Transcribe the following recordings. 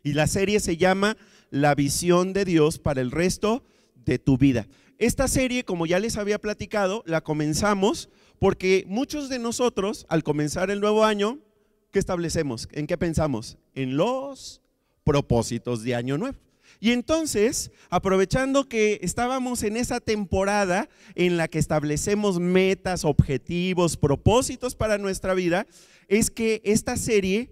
Y la serie se llama La visión de Dios para el resto de tu vida. Esta serie, como ya les había platicado, la comenzamos porque muchos de nosotros, al comenzar el nuevo año, ¿qué establecemos? ¿En qué pensamos? En los propósitos de año nuevo. Y entonces, aprovechando que estábamos en esa temporada en la que establecemos metas, objetivos, propósitos para nuestra vida, es que esta serie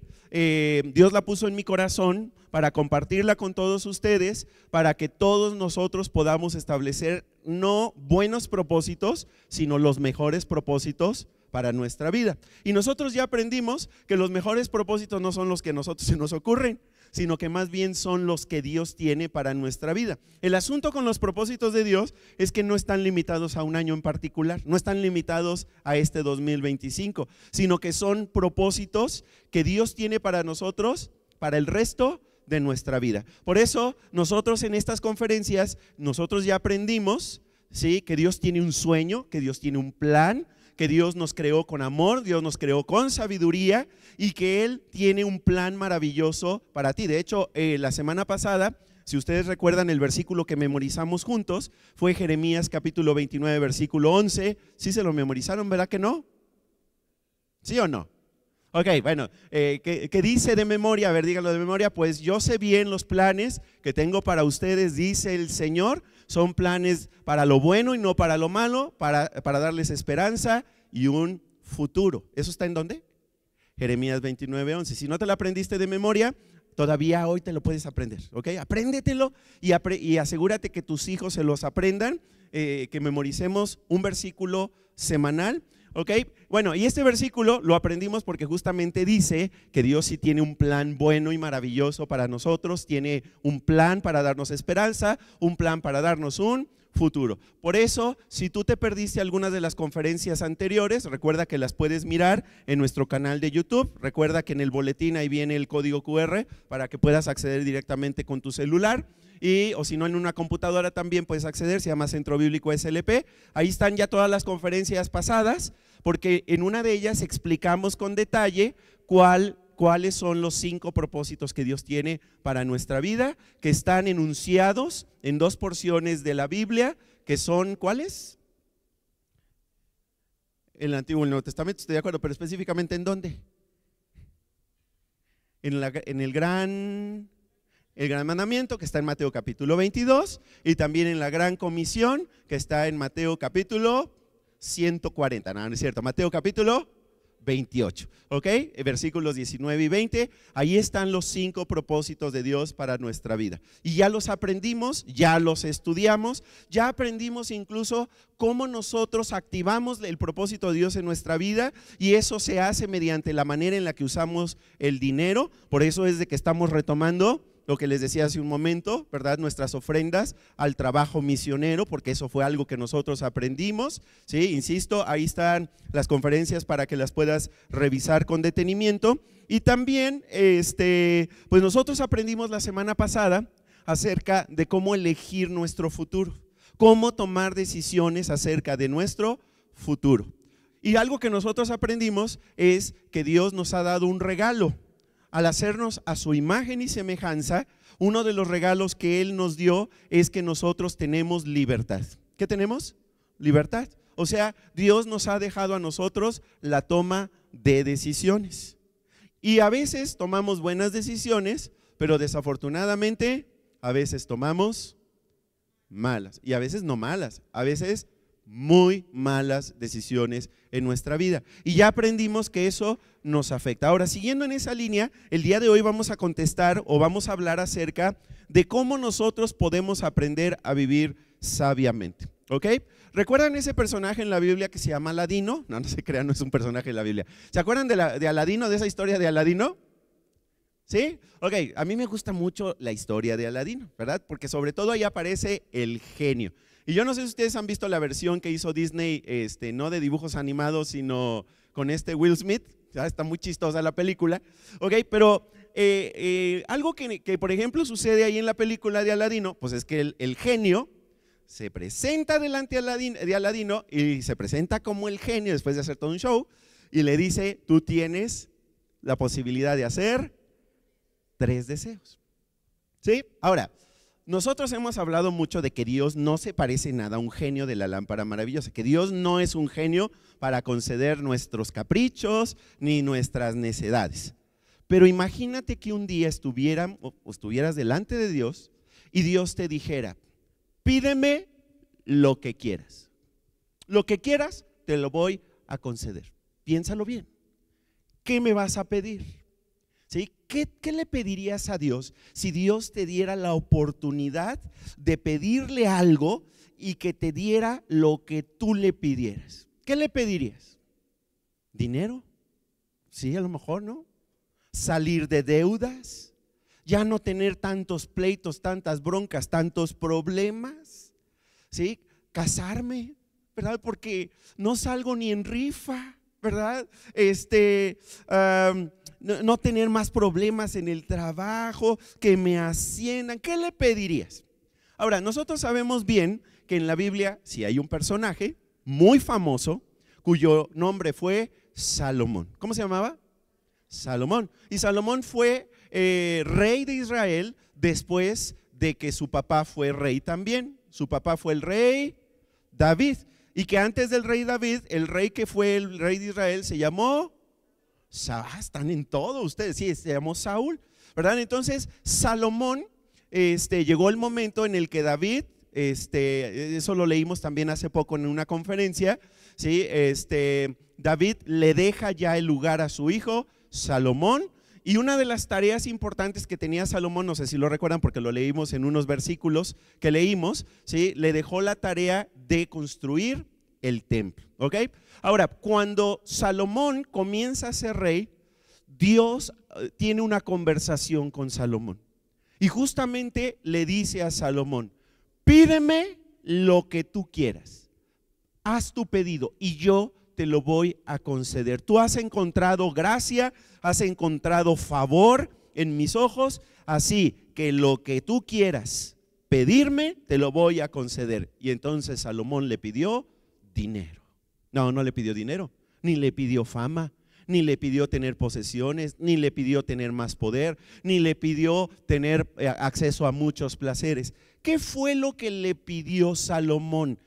Dios la puso en mi corazón para compartirla con todos ustedes, para que todos nosotros podamos establecer no buenos propósitos, sino los mejores propósitos para nuestra vida. Y nosotros ya aprendimos que los mejores propósitos no son los que a nosotros se nos ocurren, sino que más bien son los que Dios tiene para nuestra vida. El asunto con los propósitos de Dios es que no están limitados a un año en particular, no están limitados a este 2025, sino que son propósitos que Dios tiene para nosotros, para el resto de nuestra vida. Por eso nosotros en estas conferencias, nosotros ya aprendimos, ¿sí?, que Dios tiene un sueño, que Dios tiene un plan, que Dios nos creó con amor, Dios nos creó con sabiduría y que Él tiene un plan maravilloso para ti. De hecho, la semana pasada, si ustedes recuerdan, el versículo que memorizamos juntos fue Jeremías capítulo 29, versículo 11. ¿Sí se lo memorizaron, verdad que no? ¿Sí o no? Ok, bueno, ¿qué dice de memoria? A ver, díganlo de memoria. Pues yo sé bien los planes que tengo para ustedes, dice el Señor. Son planes para lo bueno y no para lo malo, para darles esperanza y un futuro. ¿Eso está en dónde? Jeremías 29, 11. Si no te lo aprendiste de memoria, todavía hoy te lo puedes aprender, ¿ok? Apréndetelo y asegúrate que tus hijos se los aprendan, que memoricemos un versículo semanal. ¿Ok? Bueno, y este versículo lo aprendimos porque justamente dice que Dios sí tiene un plan bueno y maravilloso para nosotros, tiene un plan para darnos esperanza, un plan para darnos un futuro. Por eso, si tú te perdiste algunas de las conferencias anteriores, recuerda que las puedes mirar en nuestro canal de YouTube. Recuerda que en el boletín ahí viene el código QR para que puedas acceder directamente con tu celular. O si no, en una computadora también puedes acceder, se llama Centro Bíblico SLP. Ahí están ya todas las conferencias pasadas, porque en una de ellas explicamos con detalle cuáles son los 5 propósitos que Dios tiene para nuestra vida, que están enunciados en 2 porciones de la Biblia, que son, ¿cuáles? En el Antiguo y el Nuevo Testamento, estoy de acuerdo, pero específicamente ¿en dónde? En el gran mandamiento, que está en Mateo capítulo 22, y también en la gran comisión, que está en Mateo capítulo 140, no es cierto, Mateo capítulo 28, ¿ok? Versículos 19 y 20, ahí están los 5 propósitos de Dios para nuestra vida. Y ya los aprendimos, ya los estudiamos, ya aprendimos incluso cómo nosotros activamos el propósito de Dios en nuestra vida, y eso se hace mediante la manera en la que usamos el dinero. Por eso es de que estamos retomando lo que les decía hace un momento, ¿verdad? Nuestras ofrendas al trabajo misionero, porque eso fue algo que nosotros aprendimos, ¿sí? Insisto, ahí están las conferencias para que las puedas revisar con detenimiento. Y también, pues nosotros aprendimos la semana pasada acerca de cómo elegir nuestro futuro, cómo tomar decisiones acerca de nuestro futuro. Y algo que nosotros aprendimos es que Dios nos ha dado un regalo. Al hacernos a su imagen y semejanza, uno de los regalos que Él nos dio es que nosotros tenemos libertad. ¿Qué tenemos? Libertad. O sea, Dios nos ha dejado a nosotros la toma de decisiones. Y a veces tomamos buenas decisiones, pero desafortunadamente a veces tomamos malas. Y a veces no malas, a veces muy malas decisiones en nuestra vida, y ya aprendimos que eso nos afecta. Ahora, siguiendo en esa línea, el día de hoy vamos a contestar o vamos a hablar acerca de cómo nosotros podemos aprender a vivir sabiamente, ¿ok? ¿Recuerdan ese personaje en la Biblia que se llama Aladino? No se crean, no es un personaje en la Biblia. ¿Se acuerdan de Aladino, de esa historia de Aladino? ¿Sí? Ok, a mí me gusta mucho la historia de Aladino, ¿verdad? Porque sobre todo ahí aparece el genio. Y yo no sé si ustedes han visto la versión que hizo Disney, no de dibujos animados, sino con Will Smith. Ya está muy chistosa la película. Ok, pero algo que por ejemplo sucede ahí en la película de Aladino, pues es que el genio se presenta delante de Aladino y se presenta como el genio después de hacer todo un show y le dice: tú tienes la posibilidad de hacer 3 deseos. ¿Sí? Ahora, nosotros hemos hablado mucho de que Dios no se parece nada a un genio de la lámpara maravillosa, que Dios no es un genio para conceder nuestros caprichos ni nuestras necedades. Pero imagínate que un día estuvieras delante de Dios y Dios te dijera: pídeme lo que quieras. Lo que quieras te lo voy a conceder. Piénsalo bien. ¿Qué me vas a pedir? ¿Sí? ¿Qué le pedirías a Dios si Dios te diera la oportunidad de pedirle algo y que te diera lo que tú le pidieras? ¿Qué le pedirías? ¿Dinero? Sí, a lo mejor, ¿no? Salir de deudas, ya no tener tantos pleitos, tantas broncas, tantos problemas, ¿sí? Casarme, ¿verdad? Porque no salgo ni en rifa, ¿verdad? No tener más problemas en el trabajo, que me asciendan. ¿Qué le pedirías? Ahora, nosotros sabemos bien que en la Biblia sí hay un personaje muy famoso cuyo nombre fue Salomón. ¿Cómo se llamaba? Salomón. Y Salomón fue rey de Israel después de que su papá fue rey también. Su papá fue el rey David. Y que antes del rey David, el rey que fue el rey de Israel se llamó, están en todo ustedes, sí, se llamó Saúl, ¿verdad? Entonces Salomón, llegó el momento en el que David, eso lo leímos también hace poco en una conferencia, ¿sí? David le deja ya el lugar a su hijo Salomón, y una de las tareas importantes que tenía Salomón, no sé si lo recuerdan porque lo leímos en unos versículos que leímos, ¿sí? Le dejó la tarea de construir el templo, ¿ok? Ahora, cuando Salomón comienza a ser rey, Dios tiene una conversación con Salomón y justamente le dice a Salomón: pídeme lo que tú quieras, haz tu pedido y yo te lo voy a conceder. Tú has encontrado gracia, has encontrado favor en mis ojos, así que lo que tú quieras pedirme, te lo voy a conceder. Y entonces Salomón le pidió dinero. No, no le pidió dinero, ni le pidió fama, ni le pidió tener posesiones, ni le pidió tener más poder, ni le pidió tener acceso a muchos placeres. ¿Qué fue lo que le pidió Salomón?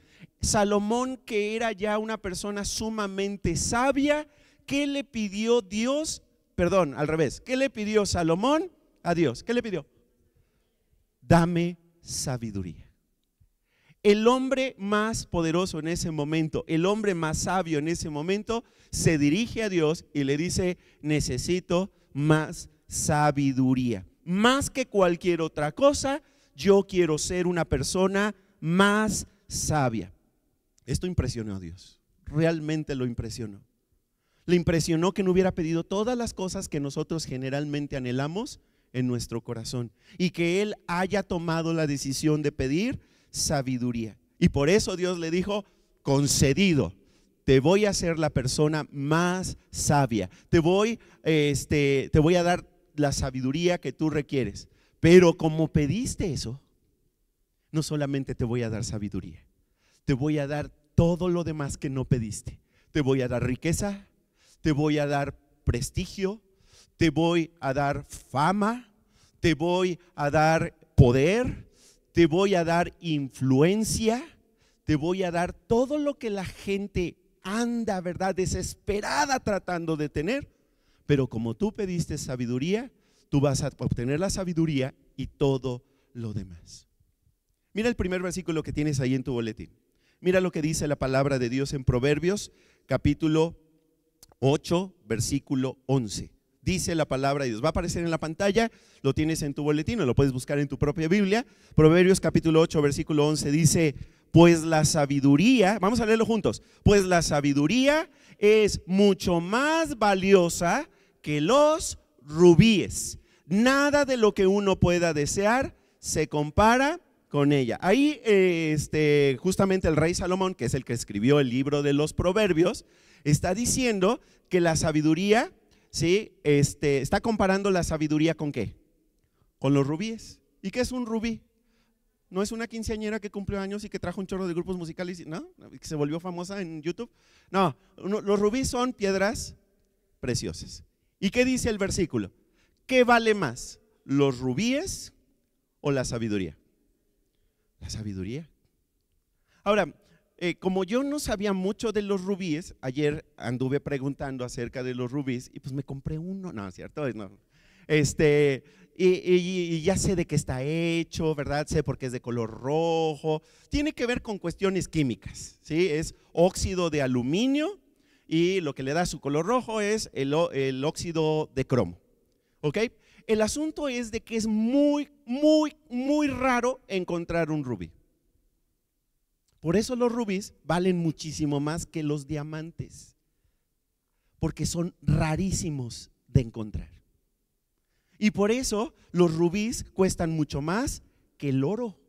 Salomón, que era ya una persona sumamente sabia, ¿qué le pidió Dios? Perdón, al revés. ¿Qué le pidió Salomón a Dios? ¿Qué le pidió? Dame sabiduría. El hombre más poderoso en ese momento, el hombre más sabio en ese momento, se dirige a Dios y le dice: necesito más sabiduría. Más que cualquier otra cosa, yo quiero ser una persona más sabia. Esto impresionó a Dios, realmente lo impresionó. Le impresionó que no hubiera pedido todas las cosas que nosotros generalmente anhelamos en nuestro corazón y que él haya tomado la decisión de pedir sabiduría. Y por eso Dios le dijo: concedido, te voy a hacer la persona más sabia, te voy a dar la sabiduría que tú requieres. Pero como pediste eso, no solamente te voy a dar sabiduría, te voy a dar todo lo demás que no pediste. Te voy a dar riqueza, te voy a dar prestigio, te voy a dar fama, te voy a dar poder, te voy a dar influencia, te voy a dar todo lo que la gente anda, ¿verdad?, desesperada tratando de tener. Pero como tú pediste sabiduría, tú vas a obtener la sabiduría y todo lo demás. Mira el primer versículo que tienes ahí en tu boletín. Mira lo que dice la palabra de Dios en Proverbios, capítulo 8, versículo 11. Dice la palabra de Dios, va a aparecer en la pantalla, lo tienes en tu boletín o lo puedes buscar en tu propia Biblia. Proverbios capítulo 8, versículo 11 dice: pues la sabiduría, vamos a leerlo juntos, pues la sabiduría es mucho más valiosa que los rubíes. Nada de lo que uno pueda desear se compara con ella. Ahí justamente el rey Salomón, que es el que escribió el libro de los Proverbios, está diciendo que la sabiduría, ¿sí? Está comparando la sabiduría ¿con qué? Con los rubíes. ¿Y qué es un rubí? No es una quinceañera que cumplió años y que trajo un chorro de grupos musicales, ¿no? Que se volvió famosa en YouTube. No, los rubíes son piedras preciosas. ¿Y qué dice el versículo? ¿Qué vale más, los rubíes o la sabiduría? La sabiduría. Ahora, como yo no sabía mucho de los rubíes, ayer anduve preguntando acerca de los rubíes y pues me compré uno, no, ¿cierto? No. Y ya sé de qué está hecho, ¿verdad? Sé por qué es de color rojo. Tiene que ver con cuestiones químicas, ¿sí? Es óxido de aluminio y lo que le da su color rojo es el óxido de cromo, ¿ok? El asunto es de que es muy, muy, muy raro encontrar un rubí. Por eso los rubíes valen muchísimo más que los diamantes, porque son rarísimos de encontrar. Y por eso los rubíes cuestan mucho más que el oro,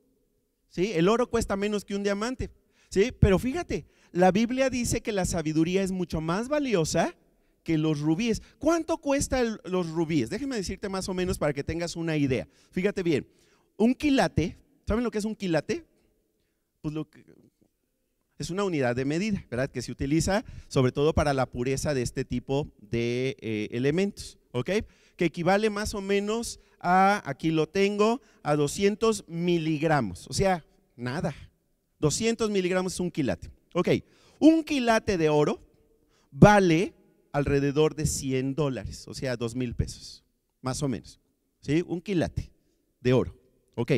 ¿sí? El oro cuesta menos que un diamante, ¿sí? Pero fíjate, la Biblia dice que la sabiduría es mucho más valiosa que los rubíes. ¿Cuánto cuestan los rubíes? Déjame decirte más o menos para que tengas una idea. Fíjate bien, un quilate, ¿saben lo que es un quilate? Pues es una unidad de medida, ¿verdad? Que se utiliza sobre todo para la pureza de este tipo de elementos, ¿ok? Que equivale más o menos a, aquí lo tengo, a 200 miligramos, o sea, nada. 200 miligramos es un quilate. Ok, un quilate de oro vale alrededor de $100, o sea, 2,000 pesos, más o menos, ¿sí? Un quilate de oro, ok.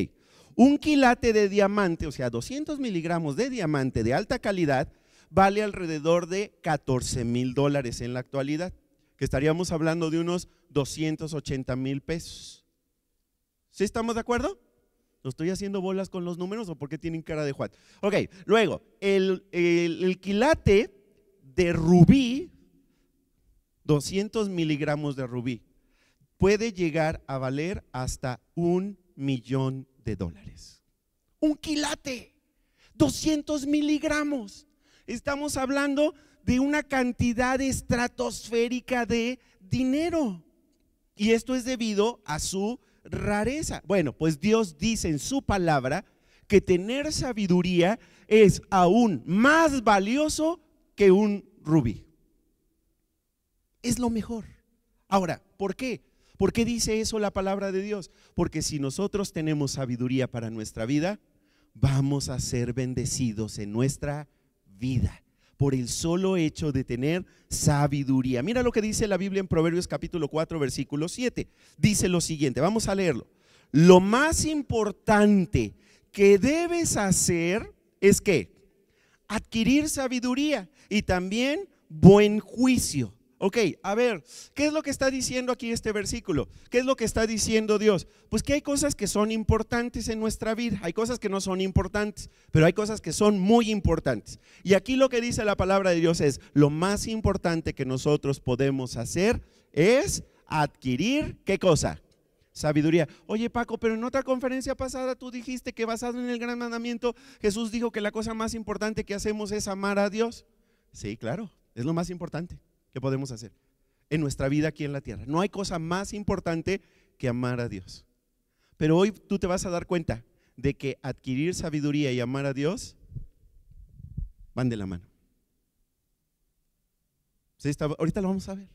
Un quilate de diamante, o sea, 200 miligramos de diamante de alta calidad, vale alrededor de $14,000 en la actualidad, que estaríamos hablando de unos 280,000 pesos. ¿Sí estamos de acuerdo? ¿No estoy haciendo bolas con los números o por qué tienen cara de Juan? Ok, luego, el quilate de rubí, 200 miligramos de rubí, puede llegar a valer hasta $1,000,000. Un quilate, 200 miligramos. Estamos hablando de una cantidad estratosférica de dinero. Y esto es debido a su rareza. Bueno, pues Dios dice en su palabra que tener sabiduría es aún más valioso que un rubí. Es lo mejor. Ahora, ¿por qué? ¿Por qué dice eso la palabra de Dios? Porque si nosotros tenemos sabiduría para nuestra vida, vamos a ser bendecidos en nuestra vida por el solo hecho de tener sabiduría. Mira lo que dice la Biblia en Proverbios capítulo 4 versículo 7. Dice lo siguiente, vamos a leerlo. Lo más importante que debes hacer es ¿qué? Adquirir sabiduría y también buen juicio. Ok, a ver, ¿qué es lo que está diciendo aquí este versículo? ¿Qué es lo que está diciendo Dios? Pues que hay cosas que son importantes en nuestra vida, hay cosas que no son importantes, pero hay cosas que son muy importantes. Y aquí lo que dice la palabra de Dios es, lo más importante que nosotros podemos hacer es adquirir, ¿qué cosa? Sabiduría. Oye Paco, pero en otra conferencia pasada tú dijiste que basado en el gran mandamiento, Jesús dijo que la cosa más importante que hacemos es amar a Dios. Sí, claro, es lo más importante que podemos hacer en nuestra vida aquí en la tierra. No hay cosa más importante que amar a Dios. Pero hoy tú te vas a dar cuenta de que adquirir sabiduría y amar a Dios van de la mano. ¿Sí? Ahorita lo vamos a ver.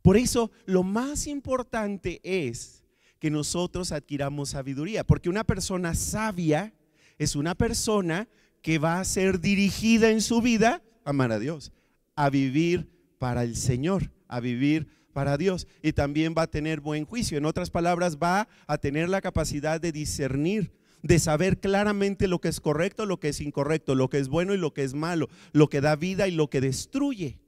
Por eso lo más importante es que nosotros adquiramos sabiduría, porque una persona sabia es una persona que va a ser dirigida en su vida a amar a Dios, a vivir para el Señor, a vivir para Dios, y también va a tener buen juicio. En otras palabras, va a tener la capacidad de discernir, de saber claramente lo que es correcto, lo que es incorrecto, lo que es bueno y lo que es malo, lo que da vida y lo que destruye,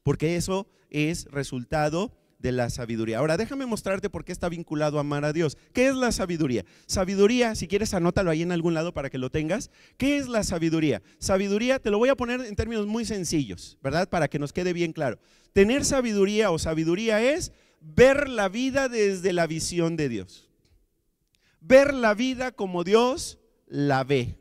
porque eso es resultado de la sabiduría. Ahora déjame mostrarte por qué está vinculado a amar a Dios. ¿Qué es la sabiduría? Sabiduría, si quieres anótalo ahí en algún lado para que lo tengas. ¿Qué es la sabiduría? Sabiduría, te lo voy a poner en términos muy sencillos, ¿verdad? Para que nos quede bien claro. Tener sabiduría o sabiduría es ver la vida desde la visión de Dios. Ver la vida como Dios la ve.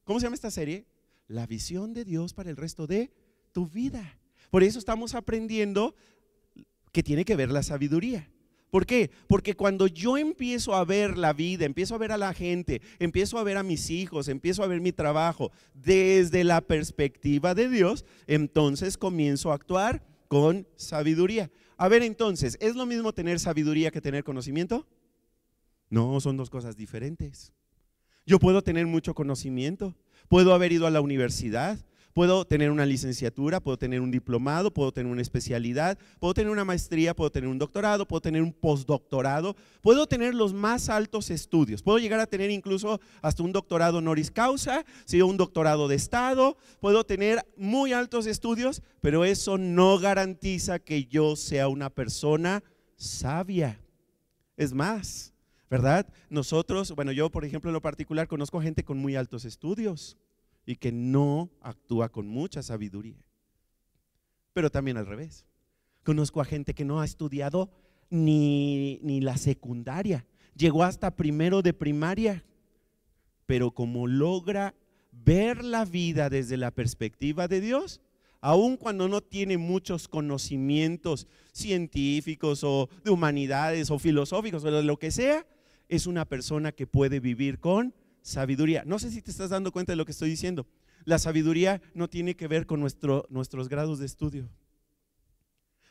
¿Cómo se llama esta serie? La visión de Dios para el resto de tu vida. Por eso estamos aprendiendo que tiene que ver la sabiduría. ¿Por qué? Porque cuando yo empiezo a ver la vida, empiezo a ver a la gente, empiezo a ver a mis hijos, empiezo a ver mi trabajo desde la perspectiva de Dios, entonces comienzo a actuar con sabiduría. A ver, entonces, ¿es lo mismo tener sabiduría que tener conocimiento? No, son dos cosas diferentes. Yo puedo tener mucho conocimiento, puedo haber ido a la universidad, puedo tener una licenciatura, puedo tener un diplomado, puedo tener una especialidad, puedo tener una maestría, puedo tener un doctorado, puedo tener un postdoctorado, puedo tener los más altos estudios, puedo llegar a tener incluso hasta un doctorado honoris causa, ¿sí? Un doctorado de estado, puedo tener muy altos estudios, pero eso no garantiza que yo sea una persona sabia. Es más, ¿verdad? Nosotros, bueno, yo por ejemplo en lo particular conozco gente con muy altos estudios y que no actúa con mucha sabiduría. Pero también al revés. Conozco a gente que no ha estudiado ni la secundaria, llegó hasta primero de primaria, pero como logra ver la vida desde la perspectiva de Dios, aun cuando no tiene muchos conocimientos científicos o de humanidades o filosóficos o de lo que sea, es una persona que puede vivir con sabiduría. No sé si te estás dando cuenta de lo que estoy diciendo. La sabiduría no tiene que ver con nuestros grados de estudio,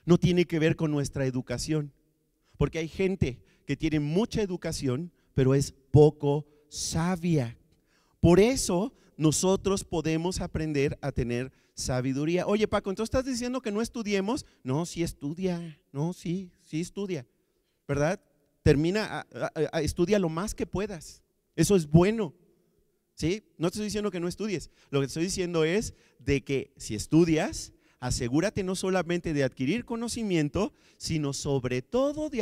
no tiene que ver con nuestra educación, porque hay gente que tiene mucha educación, pero es poco sabia. Por eso nosotros podemos aprender a tener sabiduría. Oye, Paco, entonces estás diciendo que no estudiemos. No, sí estudia, no, sí estudia, ¿verdad? Estudia lo más que puedas. Eso es bueno, ¿sí? No te estoy diciendo que no estudies. Lo que te estoy diciendo es de que si estudias, asegúrate no solamente de adquirir conocimiento, sino sobre todo de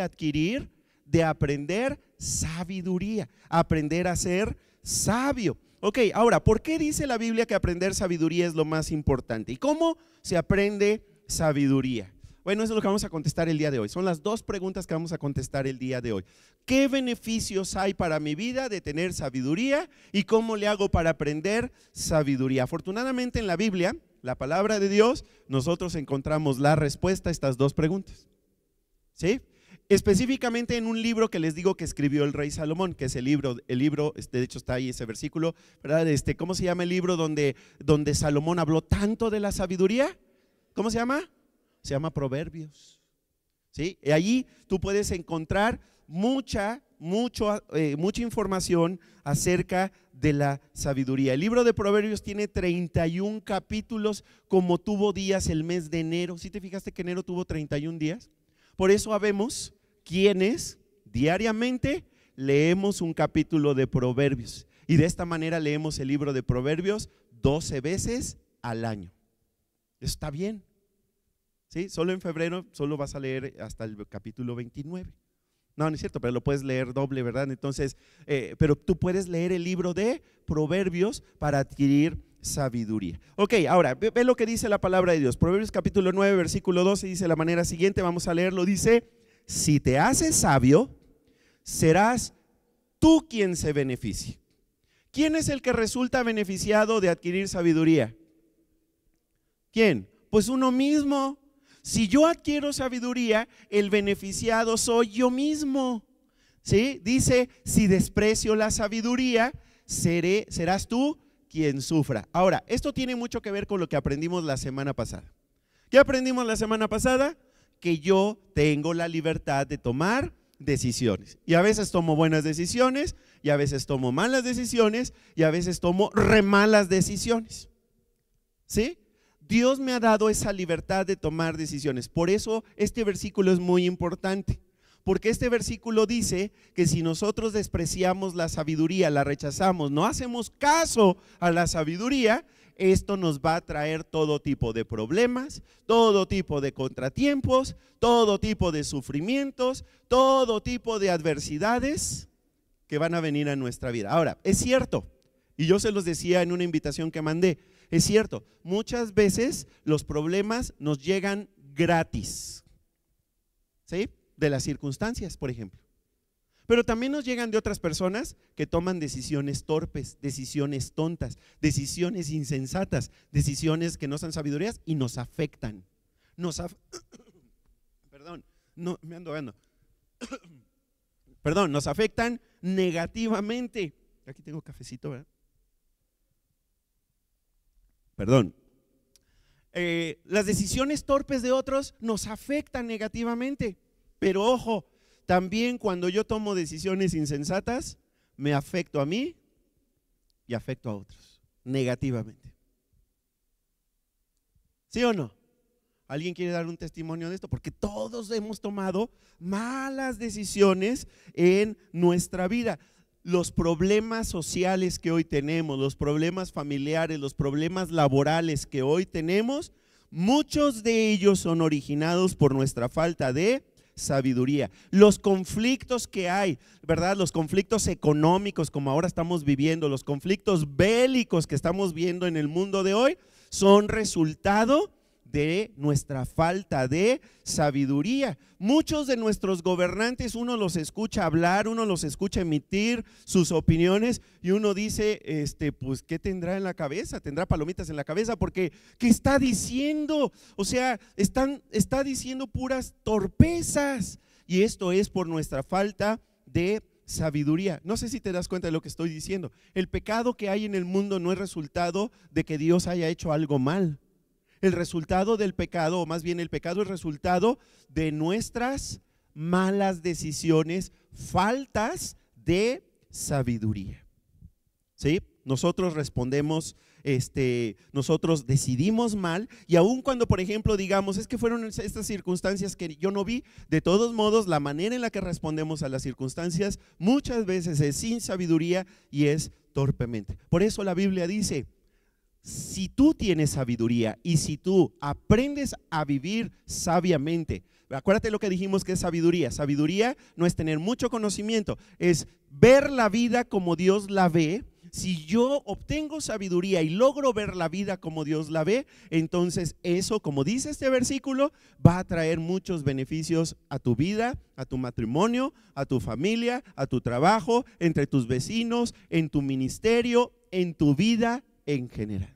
aprender sabiduría, aprender a ser sabio. Ok, ahora, ¿por qué dice la Biblia que aprender sabiduría es lo más importante? ¿Y cómo se aprende sabiduría? Bueno, eso es lo que vamos a contestar el día de hoy. Son las dos preguntas que vamos a contestar el día de hoy. ¿Qué beneficios hay para mi vida de tener sabiduría? ¿Y cómo le hago para aprender sabiduría? Afortunadamente en la Biblia, la palabra de Dios, nosotros encontramos la respuesta a estas dos preguntas, ¿sí? Específicamente en un libro que les digo que escribió el rey Salomón, que es el libro, de hecho está ahí ese versículo, ¿verdad? ¿Cómo se llama el libro donde Salomón habló tanto de la sabiduría? ¿Cómo se llama? Se llama Proverbios, ¿sí? Y allí tú puedes encontrar mucha información acerca de la sabiduría. El libro de Proverbios tiene 31 capítulos, como tuvo días el mes de enero. ¿Sí te fijaste que enero tuvo 31 días? Por eso habemos quienes diariamente leemos un capítulo de Proverbios, y de esta manera leemos el libro de Proverbios 12 veces al año. Eso está bien, ¿sí? Solo en febrero solo vas a leer hasta el capítulo 29. No es cierto, pero lo puedes leer doble, ¿verdad? Entonces, pero tú puedes leer el libro de Proverbios para adquirir sabiduría. Ok, ahora ve lo que dice la palabra de Dios. Proverbios capítulo 9 versículo 12 dice de la manera siguiente, vamos a leerlo, dice: si te haces sabio, serás tú quien se beneficie. ¿Quién es el que resulta beneficiado de adquirir sabiduría? ¿Quién? Pues uno mismo. Si yo adquiero sabiduría, el beneficiado soy yo mismo, ¿sí? Dice: si desprecio la sabiduría, serás tú quien sufra. Ahora, esto tiene mucho que ver con lo que aprendimos la semana pasada. ¿Qué aprendimos la semana pasada? Que yo tengo la libertad de tomar decisiones. Y a veces tomo buenas decisiones, y a veces tomo malas decisiones, y a veces tomo re malas decisiones, ¿sí? Dios me ha dado esa libertad de tomar decisiones. Por eso este versículo es muy importante, porque este versículo dice que si nosotros despreciamos la sabiduría, la rechazamos, no hacemos caso a la sabiduría, esto nos va a traer todo tipo de problemas, todo tipo de contratiempos, todo tipo de sufrimientos, todo tipo de adversidades que van a venir a nuestra vida. Ahora, es cierto, y yo se los decía en una invitación que mandé, es cierto, muchas veces los problemas nos llegan gratis, ¿sí? De las circunstancias, por ejemplo. Pero también nos llegan de otras personas que toman decisiones torpes, decisiones tontas, decisiones insensatas, decisiones que no son sabidurías y nos afectan. Perdón, no, me ando ahogando. Perdón, nos afectan negativamente. Aquí tengo cafecito, ¿verdad? Perdón. Las decisiones torpes de otros nos afectan negativamente, pero ojo, también cuando yo tomo decisiones insensatas, me afecto a mí y afecto a otros negativamente. ¿Sí o no? ¿Alguien quiere dar un testimonio de esto? Porque todos hemos tomado malas decisiones en nuestra vida. Los problemas sociales que hoy tenemos, los problemas familiares, los problemas laborales que hoy tenemos, muchos de ellos son originados por nuestra falta de sabiduría. Los conflictos que hay, ¿verdad? Los conflictos económicos como ahora estamos viviendo, los conflictos bélicos que estamos viendo en el mundo de hoy, son resultado de nuestra falta de sabiduría. Muchos de nuestros gobernantes, uno los escucha hablar, uno los escucha emitir sus opiniones y uno dice, pues, ¿qué tendrá en la cabeza? ¿Tendrá palomitas en la cabeza? Porque, ¿qué está diciendo? O sea, está diciendo puras torpezas. Y esto es por nuestra falta de sabiduría. No sé si te das cuenta de lo que estoy diciendo. El pecado que hay en el mundo no es resultado de que Dios haya hecho algo mal. El resultado del pecado, o más bien el pecado es resultado de nuestras malas decisiones, faltas de sabiduría. ¿Sí? Nosotros respondemos, nosotros decidimos mal, y aun cuando, por ejemplo, digamos, es que fueron estas circunstancias que yo no vi, de todos modos, la manera en la que respondemos a las circunstancias muchas veces es sin sabiduría y es torpemente. Por eso la Biblia dice, si tú tienes sabiduría y si tú aprendes a vivir sabiamente, acuérdate lo que dijimos que es sabiduría. Sabiduría no es tener mucho conocimiento, es ver la vida como Dios la ve. Si yo obtengo sabiduría y logro ver la vida como Dios la ve, entonces eso, como dice este versículo, va a traer muchos beneficios a tu vida, a tu matrimonio, a tu familia, a tu trabajo, entre tus vecinos, en tu ministerio, en tu vida en general.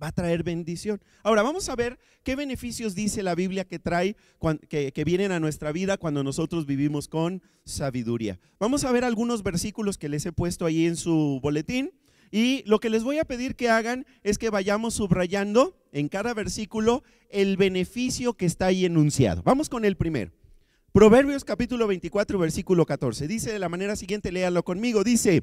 Va a traer bendición. Ahora vamos a ver qué beneficios dice la Biblia que trae, que vienen a nuestra vida cuando nosotros vivimos con sabiduría. Vamos a ver algunos versículos que les he puesto ahí en su boletín, y lo que les voy a pedir que hagan es que vayamos subrayando en cada versículo el beneficio que está ahí enunciado. Vamos con el primero. Proverbios capítulo 24 versículo 14. Dice de la manera siguiente, léanlo conmigo. Dice,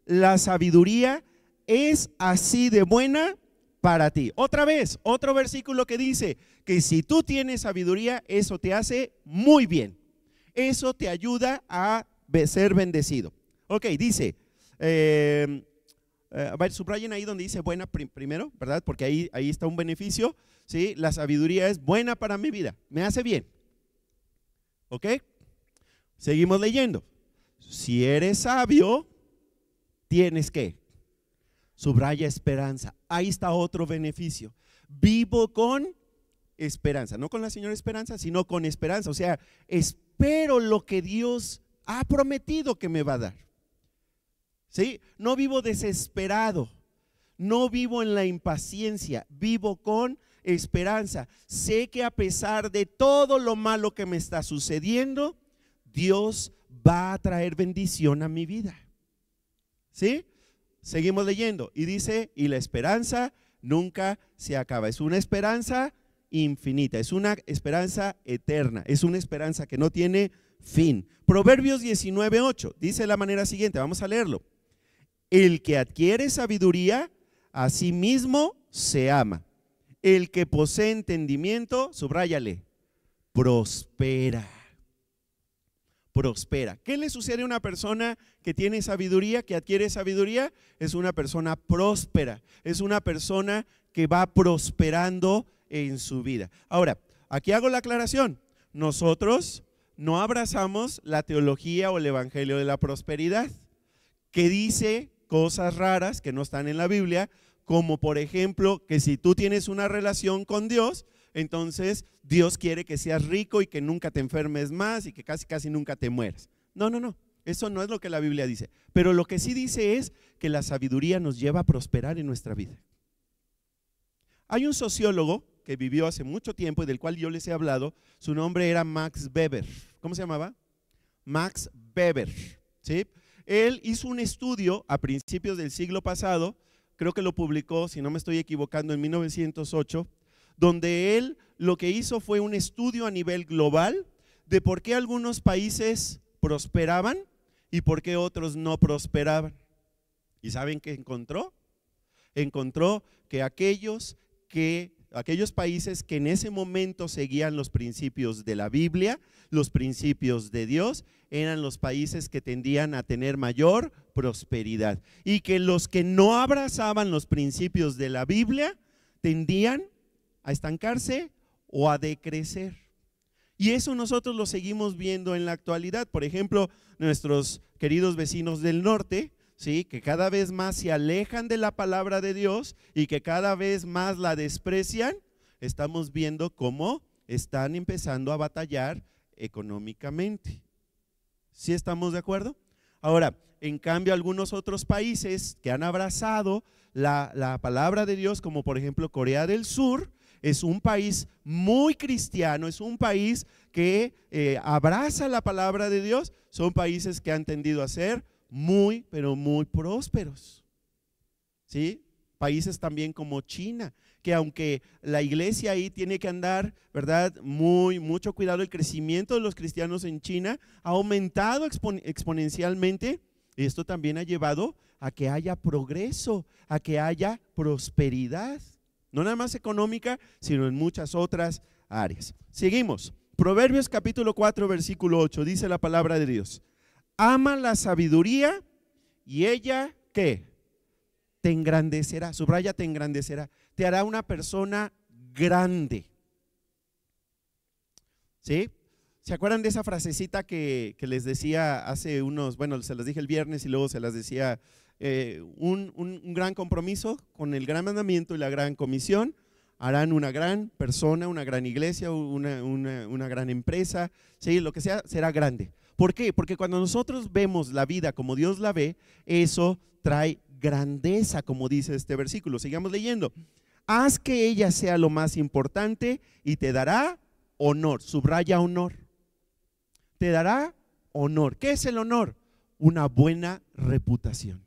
la sabiduría es así de buena para ti. Otra vez, otro versículo que dice que si tú tienes sabiduría, eso te hace muy bien. Eso te ayuda a ser bendecido. Ok, dice, subrayen ahí donde dice buena primero, ¿verdad? Porque ahí está un beneficio, ¿sí? La sabiduría es buena para mi vida, me hace bien. Ok, seguimos leyendo. Si eres sabio, tienes que subraya esperanza. Ahí está otro beneficio. Vivo con esperanza, no con la señora Esperanza, sino con esperanza. O sea, espero lo que Dios ha prometido que me va a dar. ¿Sí? No vivo desesperado, no vivo en la impaciencia, vivo con esperanza. Sé que a pesar de todo lo malo que me está sucediendo, Dios va a traer bendición a mi vida. ¿Sí? Seguimos leyendo y dice, y la esperanza nunca se acaba. Es una esperanza infinita, es una esperanza eterna, es una esperanza que no tiene fin. Proverbios 19:8 dice de la manera siguiente, vamos a leerlo. El que adquiere sabiduría, a sí mismo se ama. El que posee entendimiento, subráyale, prospera. Prospera. ¿Qué le sucede a una persona que tiene sabiduría, que adquiere sabiduría? Es una persona próspera, es una persona que va prosperando en su vida. Ahora, aquí hago la aclaración, nosotros no abrazamos la teología o el evangelio de la prosperidad, que dice cosas raras que no están en la Biblia, como por ejemplo que si tú tienes una relación con Dios, entonces Dios quiere que seas rico y que nunca te enfermes más y que casi nunca te mueras. No, eso no es lo que la Biblia dice. Pero lo que sí dice es que la sabiduría nos lleva a prosperar en nuestra vida. Hay un sociólogo que vivió hace mucho tiempo y del cual yo les he hablado, su nombre era Max Weber. ¿Cómo se llamaba? Max Weber, ¿sí? Él hizo un estudio a principios del siglo pasado, creo que lo publicó, si no me estoy equivocando, en 1908, donde él lo que hizo fue un estudio a nivel global de por qué algunos países prosperaban y por qué otros no prosperaban. ¿Y saben qué encontró? Encontró que aquellos países que en ese momento seguían los principios de la Biblia, los principios de Dios, eran los países que tendían a tener mayor prosperidad, y que los que no abrazaban los principios de la Biblia tendían a estancarse o a decrecer. Y eso nosotros lo seguimos viendo en la actualidad. Por ejemplo, nuestros queridos vecinos del norte, ¿sí?, que cada vez más se alejan de la palabra de Dios y que cada vez más la desprecian. Estamos viendo cómo están empezando a batallar económicamente. ¿Sí estamos de acuerdo? Ahora, en cambio, algunos otros países que han abrazado la palabra de Dios, como por ejemplo Corea del Sur, es un país muy cristiano, es un país que abraza la palabra de Dios. Son países que han tendido a ser muy, pero muy prósperos, ¿sí? Países también como China, que aunque la iglesia ahí tiene que andar, ¿verdad?, mucho cuidado, el crecimiento de los cristianos en China ha aumentado exponencialmente. Esto también ha llevado a que haya progreso, a que haya prosperidad, no nada más económica, sino en muchas otras áreas. Seguimos. Proverbios capítulo 4, versículo 8, dice la palabra de Dios: ama la sabiduría y ella, ¿qué? Te engrandecerá. Subraya, te engrandecerá. Te hará una persona grande. ¿Sí? ¿Se acuerdan de esa frasecita que les decía hace unos, bueno, se las dije el viernes y luego se las decía, un gran compromiso con el gran mandamiento y la gran comisión? Harán una gran persona, una gran iglesia, una gran empresa, ¿sí? Lo que sea, será grande. ¿Por qué? Porque cuando nosotros vemos la vida como Dios la ve, eso trae grandeza, como dice este versículo. Sigamos leyendo. Haz que ella sea lo más importante y te dará honor. Subraya honor. Te dará honor. ¿Qué es el honor? Una buena reputación.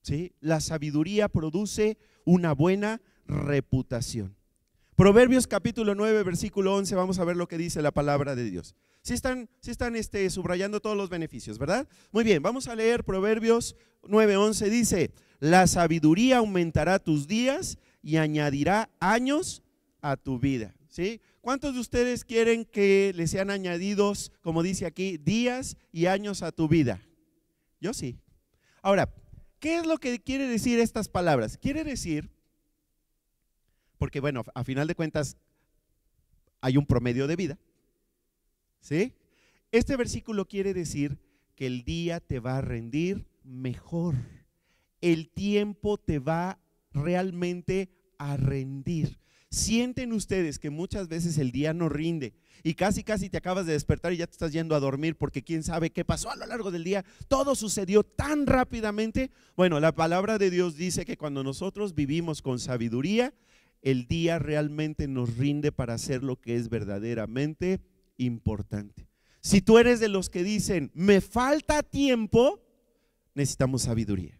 ¿Sí? La sabiduría produce una buena reputación. Proverbios capítulo 9, versículo 11, vamos a ver lo que dice la palabra de Dios. Sí están subrayando todos los beneficios, ¿verdad? Muy bien, vamos a leer Proverbios 9:11, dice: la sabiduría aumentará tus días y añadirá años a tu vida. ¿Sí? ¿Cuántos de ustedes quieren que les sean añadidos, como dice aquí, días y años a tu vida? Yo sí. Ahora, ¿qué es lo que quiere decir estas palabras? Quiere decir, porque bueno, a final de cuentas hay un promedio de vida, ¿sí? Este versículo quiere decir que el día te va a rendir mejor, el tiempo te va realmente a rendir. Sienten ustedes que muchas veces el día no rinde y casi te acabas de despertar y ya te estás yendo a dormir porque quién sabe qué pasó a lo largo del día, todo sucedió tan rápidamente. Bueno, la palabra de Dios dice que cuando nosotros vivimos con sabiduría, el día realmente nos rinde para hacer lo que es verdaderamente importante. Si tú eres de los que dicen, me falta tiempo, necesitamos sabiduría.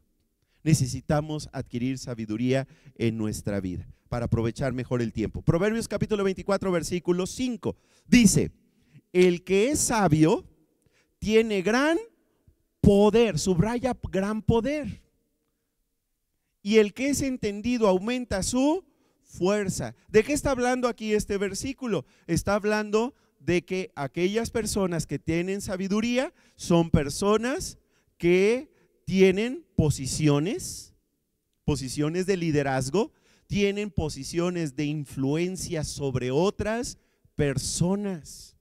Necesitamos adquirir sabiduría en nuestra vida para aprovechar mejor el tiempo. Proverbios capítulo 24, versículo 5 dice: el que es sabio tiene gran poder, subraya gran poder, y el que es entendido aumenta su fuerza. ¿De qué está hablando aquí este versículo? Está hablando de que aquellas personas que tienen sabiduría son personas que tienen posiciones de liderazgo, tienen posiciones de influencia sobre otras personas,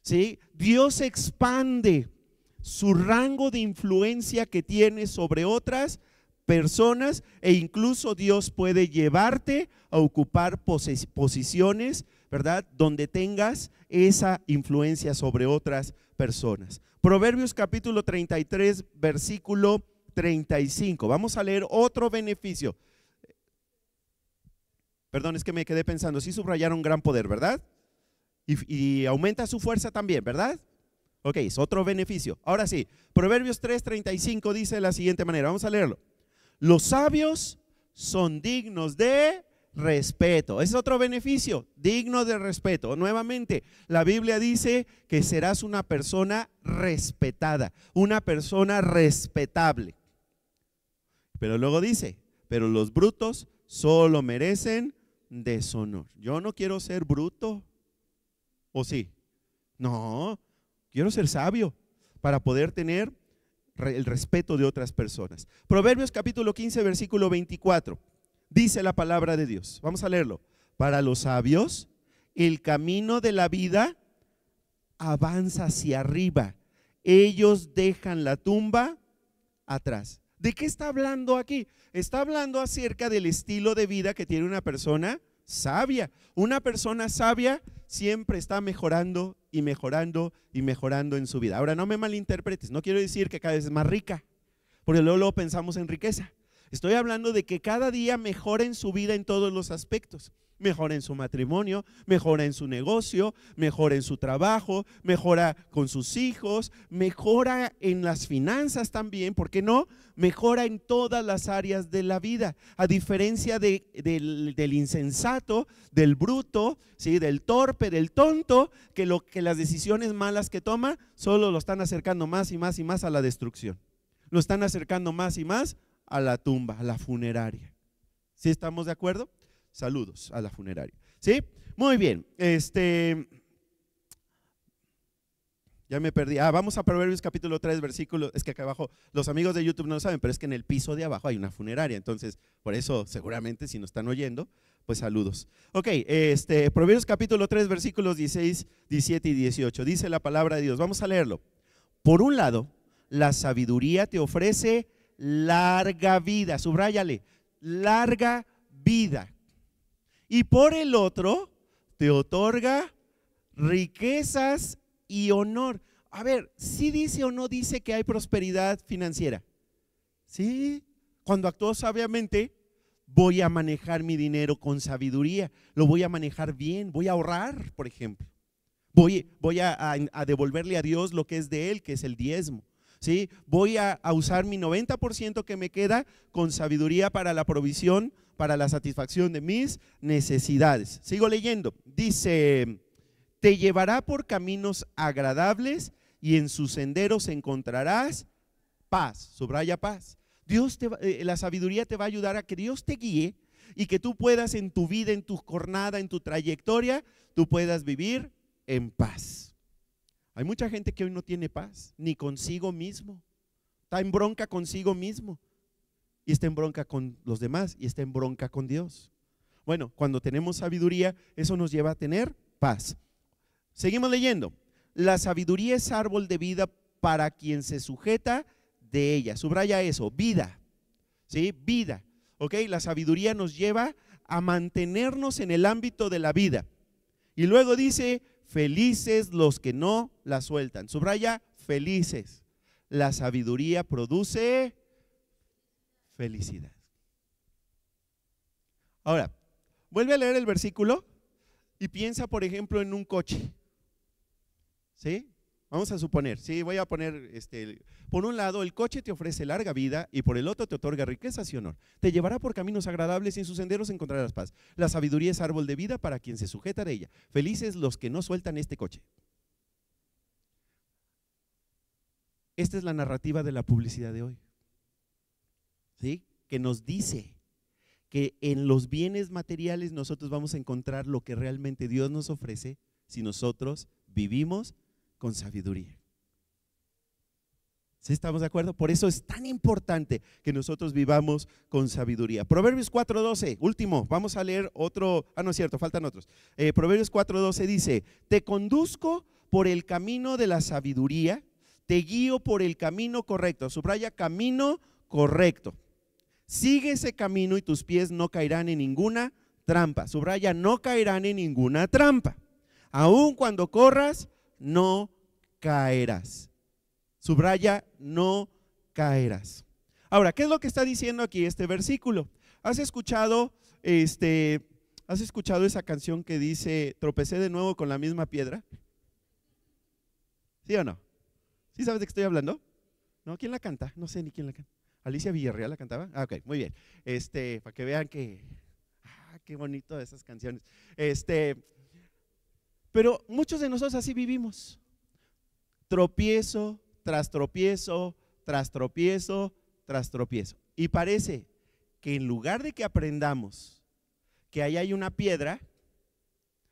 ¿sí? Dios expande su rango de influencia que tiene sobre otras personas, e incluso Dios puede llevarte a ocupar posiciones, ¿verdad?, donde tengas esa influencia sobre otras personas. Proverbios capítulo 33, versículo 35. Vamos a leer otro beneficio. Perdón, es que me quedé pensando, sí subrayaron gran poder, ¿verdad? Y aumenta su fuerza también, ¿verdad? Ok, es otro beneficio. Ahora sí, Proverbios 3:35 dice de la siguiente manera, vamos a leerlo. Los sabios son dignos de respeto. Es otro beneficio, digno de respeto. Nuevamente, la Biblia dice que serás una persona respetada, una persona respetable. Pero luego dice, pero los brutos solo merecen deshonor. Yo no quiero ser bruto, ¿o sí? No, quiero ser sabio para poder tener el respeto de otras personas. Proverbios capítulo 15, versículo 24. Dice la palabra de Dios. Vamos a leerlo. Para los sabios, el camino de la vida avanza hacia arriba. Ellos dejan la tumba atrás. ¿De qué está hablando aquí? Está hablando acerca del estilo de vida que tiene una persona sabia. Una persona sabia siempre está mejorando y mejorando y mejorando en su vida. Ahora, no me malinterpretes, no quiero decir que cada vez es más rica, porque luego pensamos en riqueza. Estoy hablando de que cada día mejora en su vida en todos los aspectos. Mejora en su matrimonio, mejora en su negocio, mejora en su trabajo, mejora con sus hijos, mejora en las finanzas también, ¿por qué no? Mejora en todas las áreas de la vida, a diferencia del insensato, del bruto, ¿sí? Del torpe, del tonto, que las decisiones malas que toma solo lo están acercando más y más y más a la destrucción. Lo están acercando más y más a la tumba, a la funeraria. ¿Sí estamos de acuerdo? Saludos a la funeraria. ¿Sí? Muy bien. Ya me perdí. Vamos a Proverbios capítulo 3, versículo. Es que acá abajo, los amigos de YouTube no lo saben, pero es que en el piso de abajo hay una funeraria. Entonces, por eso, seguramente, si nos están oyendo, pues saludos. Ok, Proverbios capítulo 3, versículos 16, 17 y 18. Dice la palabra de Dios. Vamos a leerlo. Por un lado, la sabiduría te ofrece larga vida. Subráyale, larga vida. Y por el otro, te otorga riquezas y honor. A ver, ¿sí dice o no dice que hay prosperidad financiera? Sí, cuando actúo sabiamente, voy a manejar mi dinero con sabiduría, lo voy a manejar bien, voy a ahorrar, por ejemplo. Voy a devolverle a Dios lo que es de Él, que es el diezmo. ¿Sí? Voy a usar mi 90% que me queda con sabiduría para la provisión, para la satisfacción de mis necesidades. Sigo leyendo. Dice, te llevará por caminos agradables y en sus senderos encontrarás paz. Subraya paz. La sabiduría te va a ayudar a que Dios te guíe y que tú puedas en tu vida, en tu jornada, en tu trayectoria, tú puedas vivir en paz. Hay mucha gente que hoy no tiene paz, ni consigo mismo. Está en bronca consigo mismo. Y está en bronca con los demás y está en bronca con Dios. Bueno, cuando tenemos sabiduría, eso nos lleva a tener paz. Seguimos leyendo. La sabiduría es árbol de vida para quien se sujeta de ella. Subraya eso, vida. ¿Sí? Vida. ¿Ok? La sabiduría nos lleva a mantenernos en el ámbito de la vida. Y luego dice, felices los que no la sueltan. Subraya, felices. La sabiduría produce felicidad. Ahora, vuelve a leer el versículo y piensa, por ejemplo, en un coche. ¿Sí? Vamos a suponer, sí, voy a poner, por un lado, el coche te ofrece larga vida y por el otro te otorga riquezas y honor. Te llevará por caminos agradables y en sus senderos encontrarás paz. La sabiduría es árbol de vida para quien se sujeta de ella. Felices los que no sueltan este coche. Esta es la narrativa de la publicidad de hoy. ¿Sí? Que nos dice que en los bienes materiales nosotros vamos a encontrar lo que realmente Dios nos ofrece si nosotros vivimos con sabiduría. ¿Sí estamos de acuerdo? Por eso es tan importante que nosotros vivamos con sabiduría. Proverbios 4:12, último, vamos a leer otro, no es cierto, faltan otros. Proverbios 4:12 dice, te conduzco por el camino de la sabiduría, te guío por el camino correcto. Subraya, camino correcto. Sigue ese camino y tus pies no caerán en ninguna trampa. Subraya, no caerán en ninguna trampa. Aun cuando corras, no caerás. Subraya, no caerás. Ahora, ¿qué es lo que está diciendo aquí este versículo? ¿Has escuchado esa canción que dice, tropecé de nuevo con la misma piedra? ¿Sí o no? ¿Sí sabes de qué estoy hablando? ¿No? ¿Quién la canta? No sé ni quién la canta. ¿Alicia Villarreal la cantaba? Ok, muy bien. Para que vean que qué bonito esas canciones. Pero muchos de nosotros así vivimos. Tropiezo tras tropiezo, tras tropiezo, tras tropiezo. Y parece que en lugar de que aprendamos que ahí hay una piedra,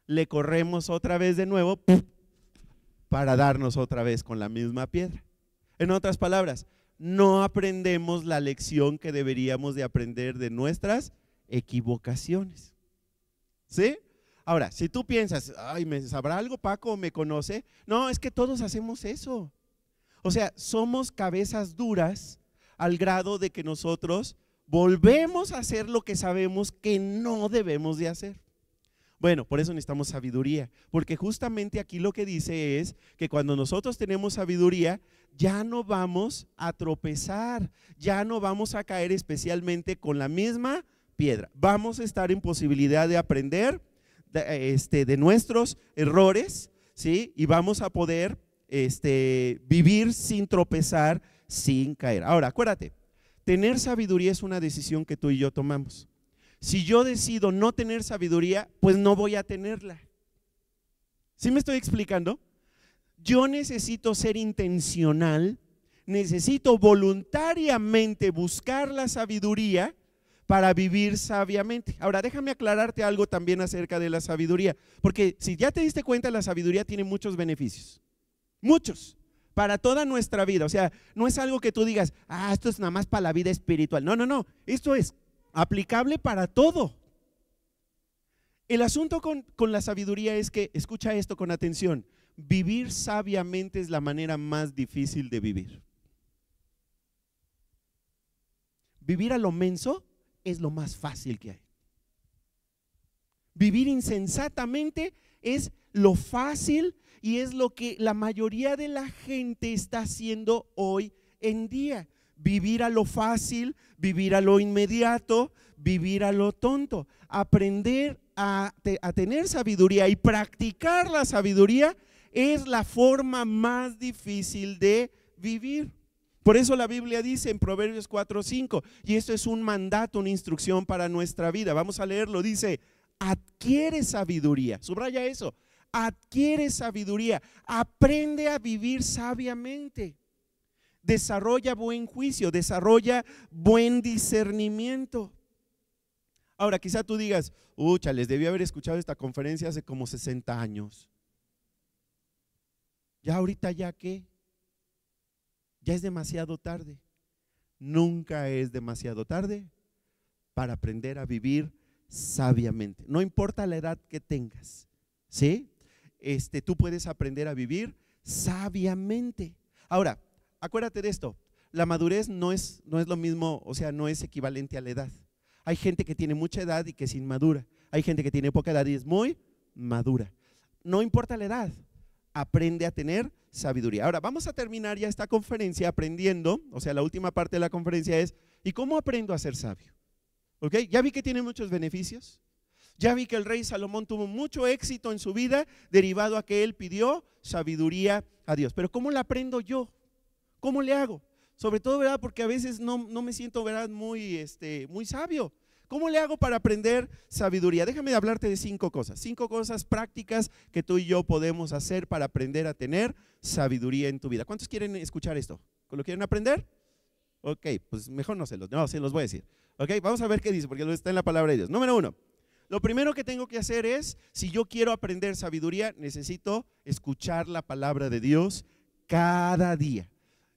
le corremos otra vez de nuevo para darnos otra vez con la misma piedra. En otras palabras, no aprendemos la lección que deberíamos de aprender de nuestras equivocaciones. ¿Sí? Ahora, si tú piensas, ay, ¿me sabrá algo Paco? ¿Me conoce? No, es que todos hacemos eso. O sea, somos cabezas duras al grado de que nosotros volvemos a hacer lo que sabemos que no debemos de hacer. Bueno, por eso necesitamos sabiduría, porque justamente aquí lo que dice es que cuando nosotros tenemos sabiduría, ya no vamos a tropezar, ya no vamos a caer especialmente con la misma piedra. Vamos a estar en posibilidad de aprender de nuestros errores, ¿sí? Y vamos a poder vivir sin tropezar, sin caer. Ahora, acuérdate, tener sabiduría es una decisión que tú y yo tomamos. Si yo decido no tener sabiduría, pues no voy a tenerla. ¿Sí me estoy explicando? Yo necesito ser intencional, necesito voluntariamente buscar la sabiduría para vivir sabiamente. Ahora, déjame aclararte algo también acerca de la sabiduría, porque si ya te diste cuenta, la sabiduría tiene muchos beneficios, muchos, para toda nuestra vida. O sea, no es algo que tú digas, esto es nada más para la vida espiritual. No, no, no, esto es aplicable para todo. El asunto con la sabiduría es que, escucha esto con atención, vivir sabiamente es la manera más difícil de vivir. Vivir a lo menso es lo más fácil que hay. Vivir insensatamente es lo fácil y es lo que la mayoría de la gente está haciendo hoy en día. Vivir a lo fácil, vivir a lo inmediato, vivir a lo tonto. Aprender a tener sabiduría y practicar la sabiduría es la forma más difícil de vivir. Por eso la Biblia dice en Proverbios 4:5, y esto es un mandato, una instrucción para nuestra vida. Vamos a leerlo, dice, adquiere sabiduría, subraya eso, adquiere sabiduría, aprende a vivir sabiamente. Desarrolla buen juicio, desarrolla buen discernimiento. Ahora, quizá tú digas, les debí haber escuchado esta conferencia hace como 60 años. Ya ahorita, ¿ya qué? Ya es demasiado tarde. Nunca es demasiado tarde para aprender a vivir sabiamente. No importa la edad que tengas, ¿sí? Tú puedes aprender a vivir sabiamente. Ahora, acuérdate de esto, la madurez no es lo mismo, o sea, no es equivalente a la edad. Hay gente que tiene mucha edad y que es inmadura. Hay gente que tiene poca edad y es muy madura. No importa la edad, aprende a tener sabiduría. Ahora, vamos a terminar ya esta conferencia aprendiendo, o sea, la última parte de la conferencia es, ¿y cómo aprendo a ser sabio? ¿Ok? Ya vi que tiene muchos beneficios. Ya vi que el rey Salomón tuvo mucho éxito en su vida derivado a que él pidió sabiduría a Dios. Pero ¿cómo la aprendo yo? ¿Cómo le hago? Sobre todo, ¿verdad? Porque a veces no me siento, ¿verdad? Muy sabio. ¿Cómo le hago para aprender sabiduría? Déjame hablarte de 5 cosas prácticas que tú y yo podemos hacer para aprender a tener sabiduría en tu vida. ¿Cuántos quieren escuchar esto? ¿Lo quieren aprender? Ok, pues mejor no se los voy a decir. Ok, vamos a ver qué dice, porque está en la palabra de Dios. Número 1, lo primero que tengo que hacer es, si yo quiero aprender sabiduría, necesito escuchar la palabra de Dios cada día.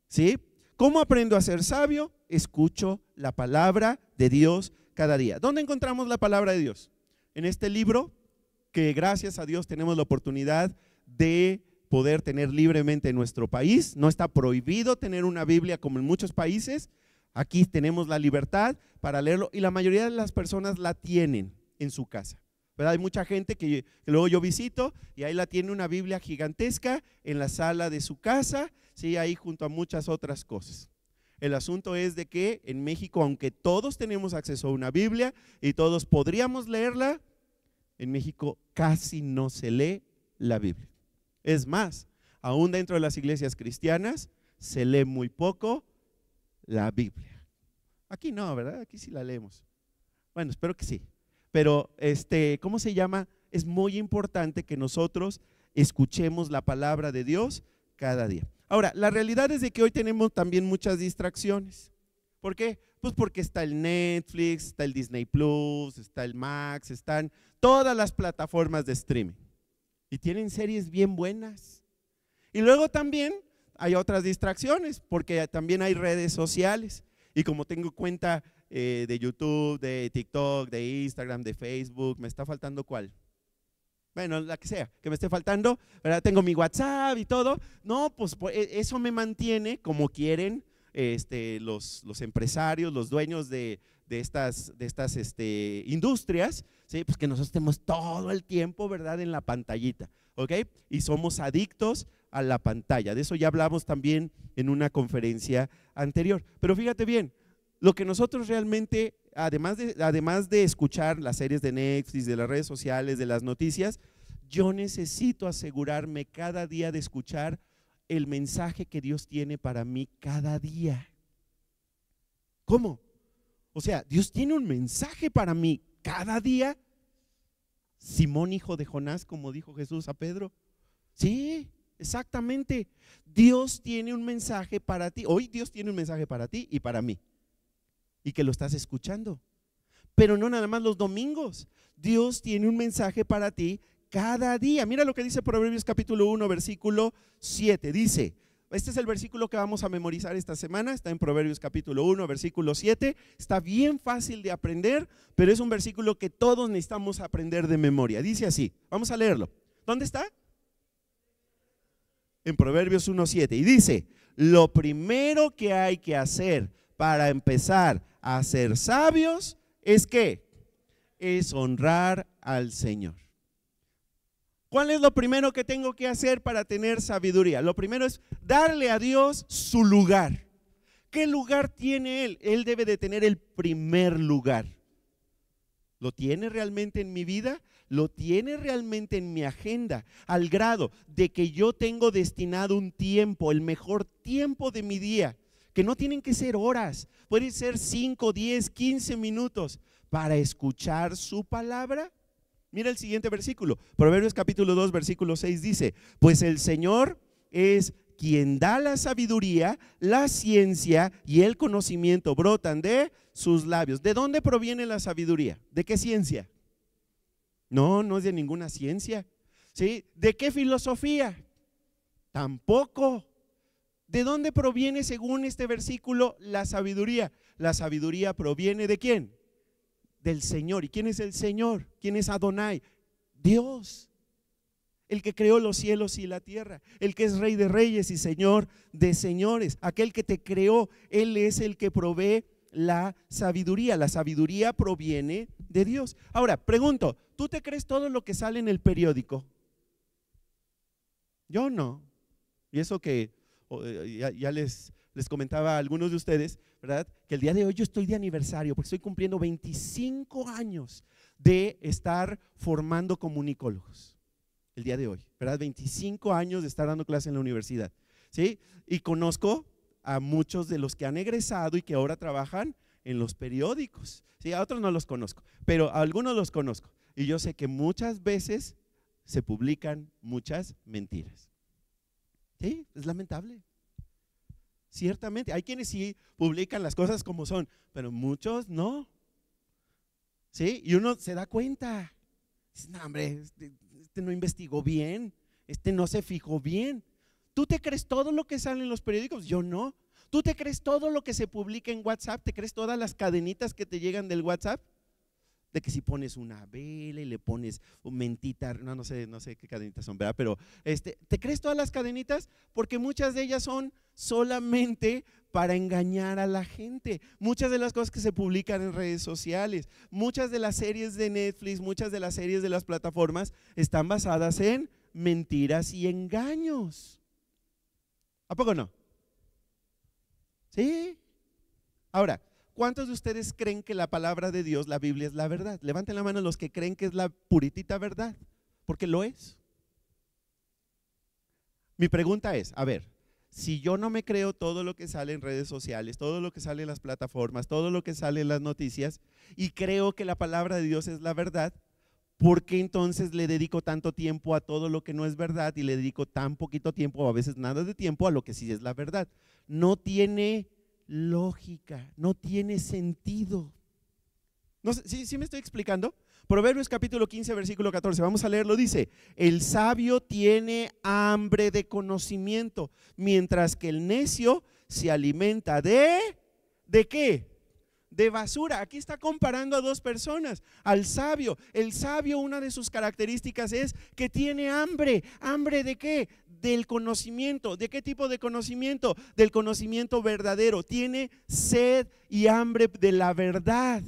¿Sí? ¿Cómo aprendo a ser sabio? Escucho la palabra de Dios cada día. ¿Dónde encontramos la palabra de Dios? En este libro que gracias a Dios tenemos la oportunidad de poder tener libremente en nuestro país. No está prohibido tener una Biblia como en muchos países. Aquí tenemos la libertad para leerlo y la mayoría de las personas la tienen en su casa, ¿verdad? Hay mucha gente que luego yo visito y ahí la tiene una Biblia gigantesca en la sala de su casa, sí, ahí junto a muchas otras cosas. El asunto es de que en México, aunque todos tenemos acceso a una Biblia y todos podríamos leerla, en México casi no se lee la Biblia. Es más, aún dentro de las iglesias cristianas se lee muy poco la Biblia. Aquí no, ¿verdad? Aquí sí la leemos. Bueno, espero que sí. pero ¿cómo se llama? Es muy importante que nosotros escuchemos la palabra de Dios cada día. Ahora, la realidad es de que hoy tenemos también muchas distracciones. ¿Por qué? Pues porque está el Netflix, está el Disney Plus, está el Max, están todas las plataformas de streaming. Y tienen series bien buenas. Y luego también hay otras distracciones, porque también hay redes sociales. Y como tengo cuenta de YouTube, de TikTok, de Instagram, de Facebook, ¿me está faltando cuál? Bueno, la que sea, que me esté faltando, ¿verdad? Tengo mi WhatsApp y todo. No, pues eso me mantiene como quieren los empresarios, los dueños de estas industrias, ¿sí? Pues que nosotros estemos todo el tiempo, ¿verdad?, en la pantallita, ¿ok? Y somos adictos a la pantalla. De eso ya hablamos también en una conferencia anterior. Pero fíjate bien, lo que nosotros realmente, además de escuchar las series de Netflix, de las redes sociales, de las noticias, yo necesito asegurarme cada día de escuchar el mensaje que Dios tiene para mí cada día. ¿Cómo? O sea, Dios tiene un mensaje para mí cada día. Simón, hijo de Jonás, como dijo Jesús a Pedro. Sí, exactamente. Dios tiene un mensaje para ti. Hoy Dios tiene un mensaje para ti y para mí. Y que lo estás escuchando. Pero no nada más los domingos. Dios tiene un mensaje para ti cada día. Mira lo que dice Proverbios capítulo 1, versículo 7. Dice, este es el versículo que vamos a memorizar esta semana. Está en Proverbios capítulo 1, versículo 7. Está bien fácil de aprender, pero es un versículo que todos necesitamos aprender de memoria. Dice así, vamos a leerlo. ¿Dónde está? En Proverbios 1, 7. Y dice, lo primero que hay que hacer para empezar a ser sabios es ¿qué? Es honrar al Señor. ¿Cuál es lo primero que tengo que hacer para tener sabiduría? Lo primero es darle a Dios su lugar. ¿Qué lugar tiene Él? Él debe de tener el primer lugar. ¿Lo tiene realmente en mi vida? ¿Lo tiene realmente en mi agenda? Al grado de que yo tengo destinado un tiempo, el mejor tiempo de mi día, que no tienen que ser horas, pueden ser 5, 10, 15 minutos para escuchar su palabra. Mira el siguiente versículo, Proverbios capítulo 2, versículo 6 dice, pues el Señor es quien da la sabiduría, la ciencia y el conocimiento brotan de sus labios. ¿De dónde proviene la sabiduría? ¿De qué ciencia? No, no es de ninguna ciencia. ¿Sí? ¿De qué filosofía? Tampoco. ¿De dónde proviene, según este versículo, la sabiduría? La sabiduría proviene ¿de quién? Del Señor. ¿Y quién es el Señor? ¿Quién es Adonai? Dios, el que creó los cielos y la tierra, el que es Rey de reyes y Señor de señores, aquel que te creó. Él es el que provee la sabiduría. La sabiduría proviene de Dios. Ahora, pregunto, ¿tú te crees todo lo que sale en el periódico? Yo no. Y eso que ya les comentaba a algunos de ustedes, ¿verdad? Que el día de hoy yo estoy de aniversario porque estoy cumpliendo 25 años de estar formando comunicólogos. El día de hoy, ¿verdad? 25 años de estar dando clase en la universidad, ¿sí? Y conozco a muchos de los que han egresado y que ahora trabajan en los periódicos, ¿sí? A otros no los conozco, pero a algunos los conozco. Y yo sé que muchas veces se publican muchas mentiras. Sí, es lamentable. Ciertamente, hay quienes sí publican las cosas como son, pero muchos no. ¿Sí? Y uno se da cuenta. Dice, no, hombre, este no investigó bien, este no se fijó bien. ¿Tú te crees todo lo que sale en los periódicos? Yo no. ¿Tú te crees todo lo que se publica en WhatsApp? ¿Te crees todas las cadenitas que te llegan del WhatsApp? De que si pones una vela y le pones un mentita, no sé qué cadenitas son, ¿verdad? Pero ¿te crees todas las cadenitas? Porque muchas de ellas son solamente para engañar a la gente. Muchas de las cosas que se publican en redes sociales, muchas de las series de Netflix, muchas de las series de las plataformas están basadas en mentiras y engaños. ¿A poco no? Sí. Ahora, ¿cuántos de ustedes creen que la palabra de Dios, la Biblia, es la verdad? Levanten la mano los que creen que es la puritita verdad, porque lo es. Mi pregunta es, a ver, si yo no me creo todo lo que sale en redes sociales, todo lo que sale en las plataformas, todo lo que sale en las noticias, y creo que la palabra de Dios es la verdad, ¿por qué entonces le dedico tanto tiempo a todo lo que no es verdad y le dedico tan poquito tiempo, o a veces nada de tiempo, a lo que sí es la verdad? No tiene lógica, no tiene sentido. No sé, ¿sí me estoy explicando? Proverbios capítulo 15, versículo 14, vamos a leerlo, dice: el sabio tiene hambre de conocimiento, mientras que el necio se alimenta ¿de qué? De basura. Aquí está comparando a dos personas, al sabio. El sabio, una de sus características es que tiene hambre. ¿Hambre de qué? Del conocimiento. ¿De qué tipo de conocimiento? Del conocimiento verdadero. Tiene sed y hambre de la verdad.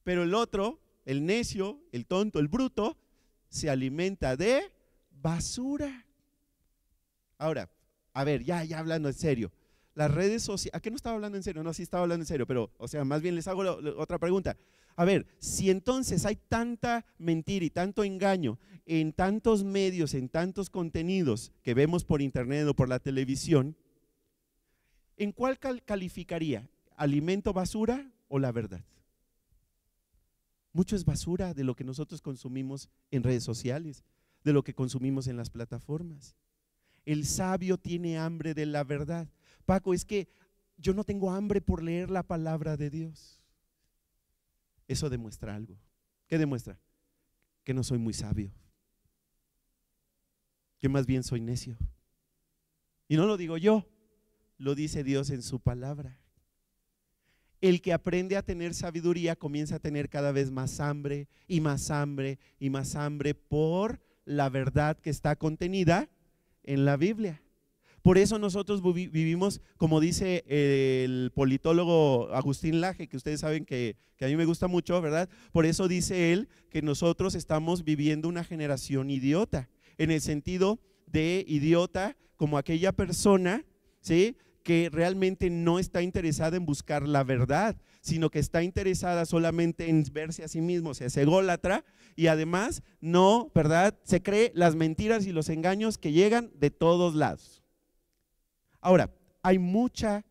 Pero el otro, el necio, el tonto, el bruto, se alimenta de basura. Ahora, a ver, ya hablando en serio, las redes sociales, ¿a qué no estaba hablando en serio? No, sí estaba hablando en serio, pero, o sea, más bien les hago otra pregunta. A ver, si entonces hay tanta mentira y tanto engaño en tantos medios, en tantos contenidos que vemos por internet o por la televisión, ¿en cuál calificaría? ¿Alimento basura o la verdad? Mucho es basura de lo que nosotros consumimos en redes sociales, de lo que consumimos en las plataformas. El sabio tiene hambre de la verdad. Paco, es que yo no tengo hambre por leer la palabra de Dios. Eso demuestra algo. ¿Qué demuestra? Que no soy muy sabio, que más bien soy necio. Y no lo digo yo, lo dice Dios en su palabra. El que aprende a tener sabiduría comienza a tener cada vez más hambre y más hambre y más hambre por la verdad que está contenida en la Biblia. Por eso nosotros vivimos, como dice el politólogo Agustín Laje, que ustedes saben que a mí me gusta mucho, ¿verdad? Por eso dice él que nosotros estamos viviendo una generación idiota, en el sentido de idiota como aquella persona, ¿sí?, que realmente no está interesada en buscar la verdad, sino que está interesada solamente en verse a sí mismo, o sea, es ególatra, y además no, ¿verdad?, se cree las mentiras y los engaños que llegan de todos lados. Ahora, hay mucha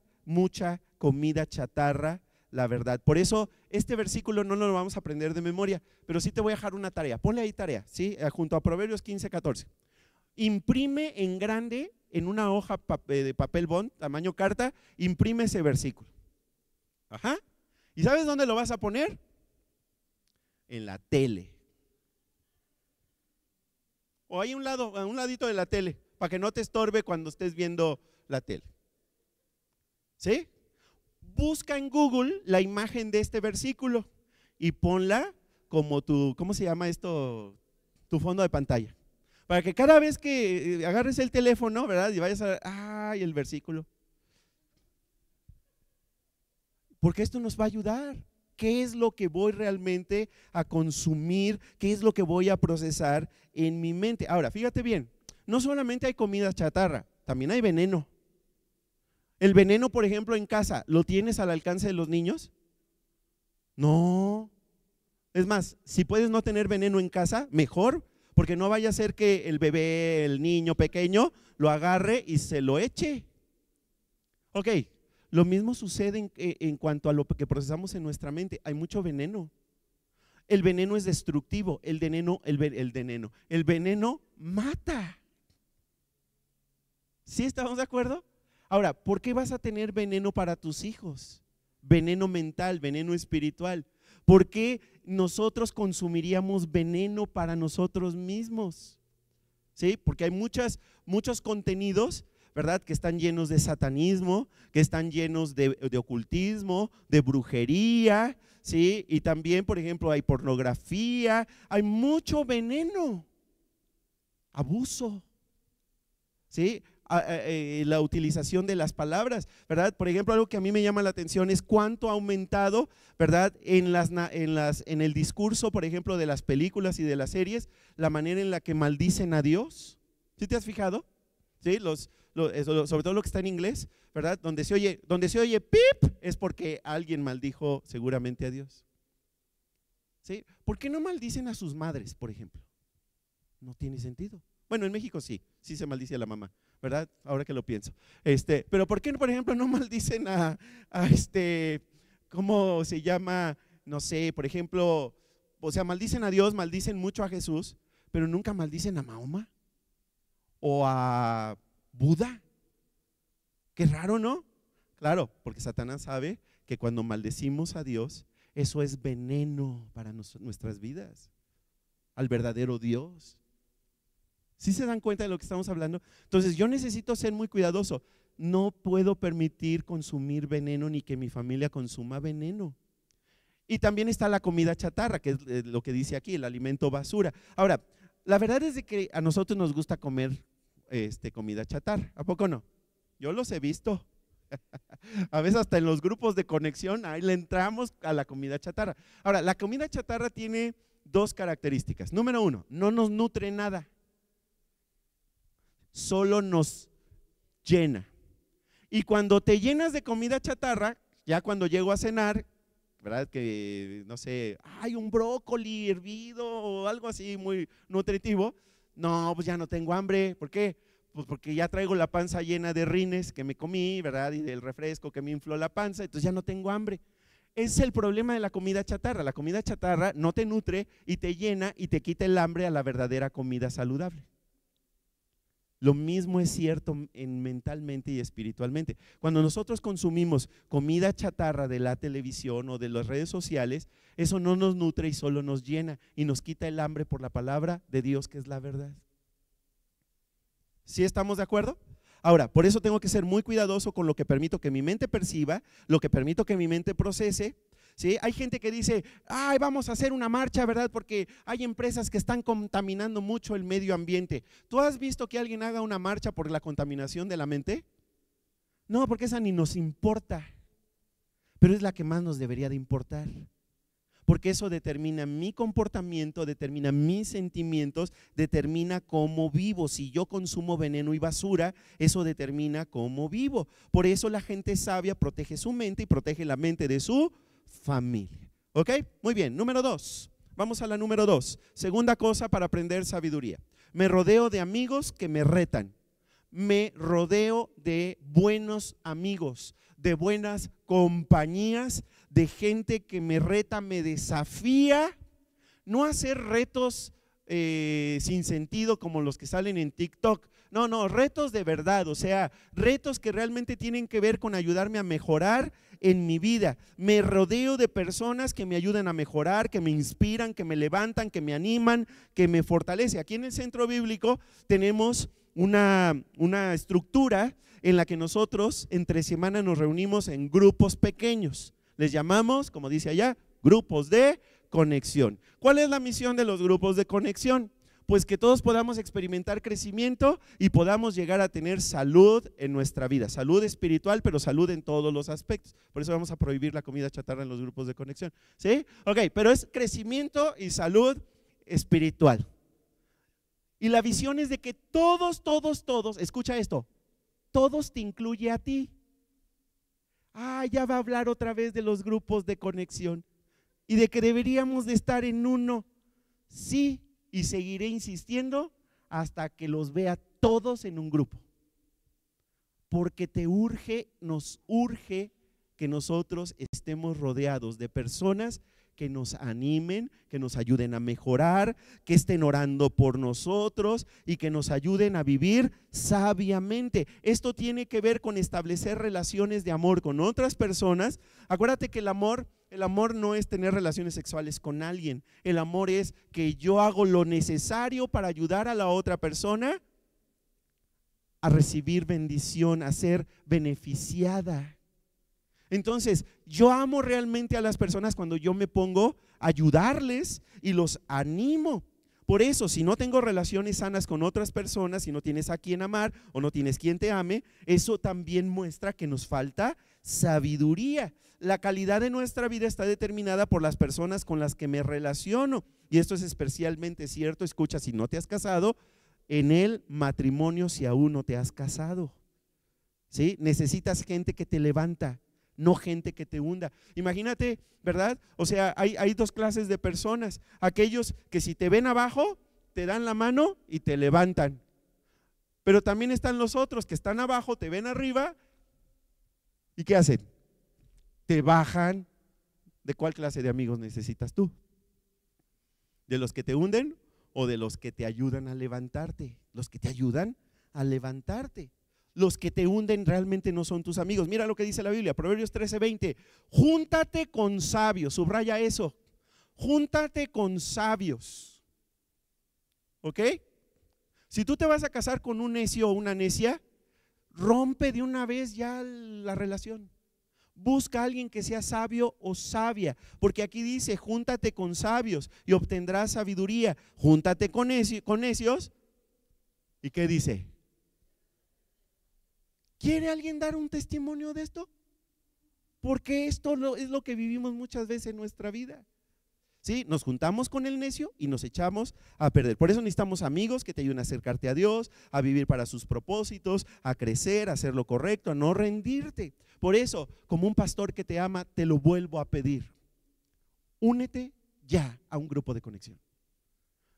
comida chatarra, la verdad. Por eso este versículo no lo vamos a aprender de memoria, pero sí te voy a dejar una tarea. Ponle ahí tarea, ¿sí? Junto a Proverbios 15, 14. Imprime en grande, en una hoja de papel bond, tamaño carta, imprime ese versículo. Ajá. ¿Y sabes dónde lo vas a poner? En la tele. O ahí a un ladito de la tele, para que no te estorbe cuando estés viendo la tele. ¿Sí? Busca en Google la imagen de este versículo y ponla como tu, ¿cómo se llama esto? Tu fondo de pantalla. Para que cada vez que agarres el teléfono, ¿verdad?, y vayas a ver, ¡ay!, el versículo. Porque esto nos va a ayudar. ¿Qué es lo que voy realmente a consumir? ¿Qué es lo que voy a procesar en mi mente? Ahora, fíjate bien, no solamente hay comida chatarra, también hay veneno. El veneno, por ejemplo, en casa, ¿lo tienes al alcance de los niños? No. Es más, si puedes no tener veneno en casa, mejor, porque no vaya a ser que el bebé, el niño pequeño, lo agarre y se lo eche. Ok, lo mismo sucede en cuanto a lo que procesamos en nuestra mente. Hay mucho veneno. El veneno es destructivo, el veneno mata. ¿Sí estamos de acuerdo? Ahora, ¿por qué vas a tener veneno para tus hijos? Veneno mental, veneno espiritual. ¿Por qué nosotros consumiríamos veneno para nosotros mismos? ¿Sí? Porque hay muchos contenidos, ¿verdad?, que están llenos de satanismo, que están llenos de ocultismo, de brujería, ¿sí? Y también, por ejemplo, hay pornografía, hay mucho veneno, abuso, ¿sí? La utilización de las palabras, ¿verdad? Por ejemplo, algo que a mí me llama la atención es cuánto ha aumentado, ¿verdad?, en el discurso, por ejemplo, de las películas y de las series, la manera en la que maldicen a Dios. ¿Sí te has fijado? ¿Sí? Sobre todo lo que está en inglés, ¿verdad? Donde se oye pip, es porque alguien maldijo seguramente a Dios. ¿Sí? ¿Por qué no maldicen a sus madres, por ejemplo? No tiene sentido. Bueno, en México sí se maldice a la mamá, ¿verdad? Ahora que lo pienso. Pero ¿por qué, por ejemplo, no maldicen ¿cómo se llama? No sé, por ejemplo, o sea, maldicen a Dios, maldicen mucho a Jesús, pero nunca maldicen a Mahoma o a Buda. Qué raro, ¿no? Claro, porque Satanás sabe que cuando maldecimos a Dios, eso es veneno para nuestras vidas, al verdadero Dios. ¿Sí se dan cuenta de lo que estamos hablando? Entonces yo necesito ser muy cuidadoso. No puedo permitir consumir veneno ni que mi familia consuma veneno. Y también está la comida chatarra, que es lo que dice aquí, el alimento basura. Ahora, la verdad es de que a nosotros nos gusta comer comida chatarra, ¿a poco no? Yo los he visto. A veces hasta en los grupos de conexión, ahí le entramos a la comida chatarra. Ahora, la comida chatarra tiene dos características. Número uno, no nos nutre nada, solo nos llena. Y cuando te llenas de comida chatarra, ya cuando llego a cenar, ¿verdad? Que no sé, hay un brócoli hervido o algo así muy nutritivo, no, pues ya no tengo hambre. ¿Por qué? Pues porque ya traigo la panza llena de rines que me comí, ¿verdad? Y del refresco que me infló la panza, entonces ya no tengo hambre. Es el problema de la comida chatarra. La comida chatarra no te nutre y te llena y te quita el hambre a la verdadera comida saludable. Lo mismo es cierto mentalmente y espiritualmente. Cuando nosotros consumimos comida chatarra de la televisión o de las redes sociales, eso no nos nutre y solo nos llena y nos quita el hambre por la palabra de Dios, que es la verdad. ¿Sí estamos de acuerdo? Ahora, por eso tengo que ser muy cuidadoso con lo que permito que mi mente perciba, lo que permito que mi mente procese. ¿Sí? Hay gente que dice, ay, vamos a hacer una marcha, ¿verdad? Porque hay empresas que están contaminando mucho el medio ambiente. ¿Tú has visto que alguien haga una marcha por la contaminación de la mente? No, porque esa ni nos importa, pero es la que más nos debería de importar. Porque eso determina mi comportamiento, determina mis sentimientos, determina cómo vivo. Si yo consumo veneno y basura, eso determina cómo vivo. Por eso la gente sabia protege su mente y protege la mente de su familia. ¿Ok? Muy bien, número 2. Vamos a la número 2. Segunda cosa para aprender sabiduría. Me rodeo de amigos que me retan. Me rodeo de buenos amigos, de buenas compañías, de gente que me reta, me desafía. No hacer retos sin sentido como los que salen en TikTok. No, retos de verdad, o sea, retos que realmente tienen que ver con ayudarme a mejorar en mi vida. Me rodeo de personas que me ayudan a mejorar, que me inspiran, que me levantan, que me animan, que me fortalecen. Aquí en el Centro Bíblico tenemos una estructura en la que nosotros entre semana nos reunimos en grupos pequeños. Les llamamos, como dice allá, grupos de conexión. ¿Cuál es la misión de los grupos de conexión? Pues que todos podamos experimentar crecimiento y podamos llegar a tener salud en nuestra vida, salud espiritual, pero salud en todos los aspectos. Por eso vamos a prohibir la comida chatarra en los grupos de conexión. ¿Sí? Ok, pero es crecimiento y salud espiritual. Y la visión es de que todos, escucha esto, todos te incluye a ti. Ya va a hablar otra vez de los grupos de conexión y de que deberíamos de estar en uno. Sí, y seguiré insistiendo hasta que los vea todos en un grupo. Porque nos urge que nosotros estemos rodeados de personas que nos animen, que nos ayuden a mejorar, que estén orando por nosotros y que nos ayuden a vivir sabiamente. Esto tiene que ver con establecer relaciones de amor con otras personas. Acuérdate que el amor no es tener relaciones sexuales con alguien. El amor es que yo hago lo necesario para ayudar a la otra persona a recibir bendición, a ser beneficiada. Entonces, yo amo realmente a las personas cuando yo me pongo a ayudarles y los animo. Por eso, si no tengo relaciones sanas con otras personas, si no tienes a quien amar o no tienes quien te ame, eso también muestra que nos falta sabiduría. La calidad de nuestra vida está determinada por las personas con las que me relaciono. Y esto es especialmente cierto, escucha, si no te has casado, en el matrimonio si aún no te has casado. ¿Sí? Necesitas gente que te levanta, no gente que te hunda. Imagínate, ¿verdad? O sea, hay dos clases de personas. Aquellos que si te ven abajo, te dan la mano y te levantan. Pero también están los otros que están abajo, te ven arriba, ¿y qué hacen? Te bajan. ¿De cuál clase de amigos necesitas tú? ¿De los que te hunden o de los que te ayudan a levantarte? Los que te ayudan a levantarte. Los que te hunden realmente no son tus amigos. Mira lo que dice la Biblia, Proverbios 13:20. Júntate con sabios, subraya eso. Júntate con sabios. ¿Ok? Si tú te vas a casar con un necio o una necia, rompe de una vez ya la relación. Busca a alguien que sea sabio o sabia, porque aquí dice, júntate con sabios y obtendrás sabiduría. Júntate con necios. ¿Y qué dice? ¿Quiere alguien dar un testimonio de esto? Porque esto es lo que vivimos muchas veces en nuestra vida. ¿Sí? Nos juntamos con el necio y nos echamos a perder. Por eso necesitamos amigos que te ayuden a acercarte a Dios, a vivir para sus propósitos, a crecer, a hacer lo correcto, a no rendirte. Por eso, como un pastor que te ama, te lo vuelvo a pedir. Únete ya a un grupo de conexión.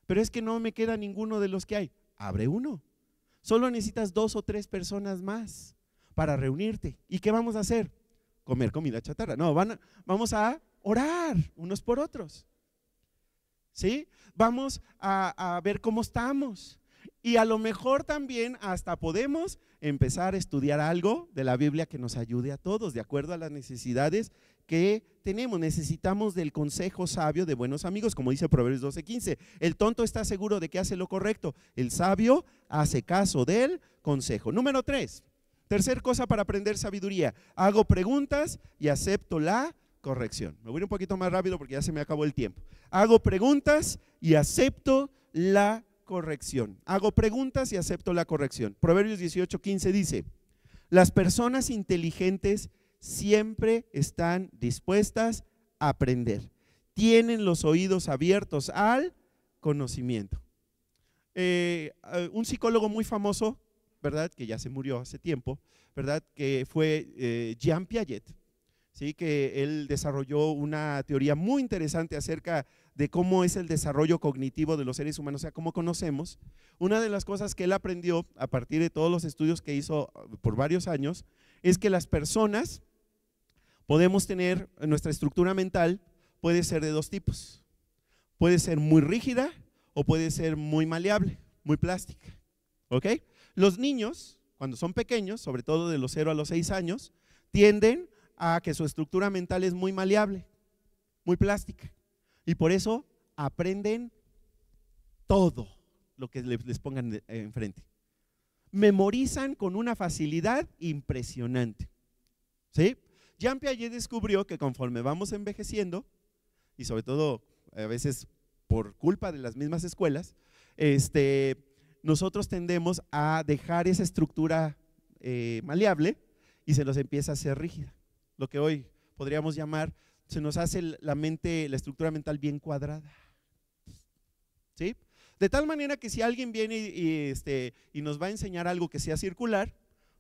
Pero es que no me queda ninguno de los que hay. Abre uno. Solo necesitas 2 o 3 personas más para reunirte. ¿Y qué vamos a hacer? Comer comida chatarra. No, vamos a orar unos por otros. ¿Sí? Vamos a ver cómo estamos. Y a lo mejor también hasta podemos empezar a estudiar algo de la Biblia que nos ayude a todos, de acuerdo a las necesidades que tenemos. Necesitamos del consejo sabio de buenos amigos, como dice Proverbios 12:15. El tonto está seguro de que hace lo correcto, el sabio hace caso del consejo. Número 3, tercer cosa para aprender sabiduría: hago preguntas y acepto la corrección. Me voy un poquito más rápido porque ya se me acabó el tiempo. Hago preguntas y acepto la corrección. Hago preguntas y acepto la corrección. Proverbios 18:15 dice: las personas inteligentes siempre están dispuestas a aprender. Tienen los oídos abiertos al conocimiento. Un psicólogo muy famoso, ¿verdad? Que ya se murió hace tiempo, ¿verdad? Que fue Jean Piaget. ¿Sí? Que él desarrolló una teoría muy interesante acerca de cómo es el desarrollo cognitivo de los seres humanos, o sea, cómo conocemos. Una de las cosas que él aprendió a partir de todos los estudios que hizo por varios años es que las personas podemos tener, nuestra estructura mental puede ser de 2 tipos. Puede ser muy rígida o puede ser muy maleable, muy plástica. ¿Ok? Los niños, cuando son pequeños, sobre todo de los 0 a los 6 años, tienden a que su estructura mental es muy maleable, muy plástica, y por eso aprenden todo lo que les pongan enfrente. Memorizan con una facilidad impresionante. ¿Sí? Jean Piaget descubrió que conforme vamos envejeciendo, y sobre todo a veces por culpa de las mismas escuelas, nosotros tendemos a dejar esa estructura maleable y se nos empieza a hacer rígida. Lo que hoy podríamos llamar, se nos hace la mente, la estructura mental bien cuadrada. ¿Sí? De tal manera que si alguien viene y nos va a enseñar algo que sea circular,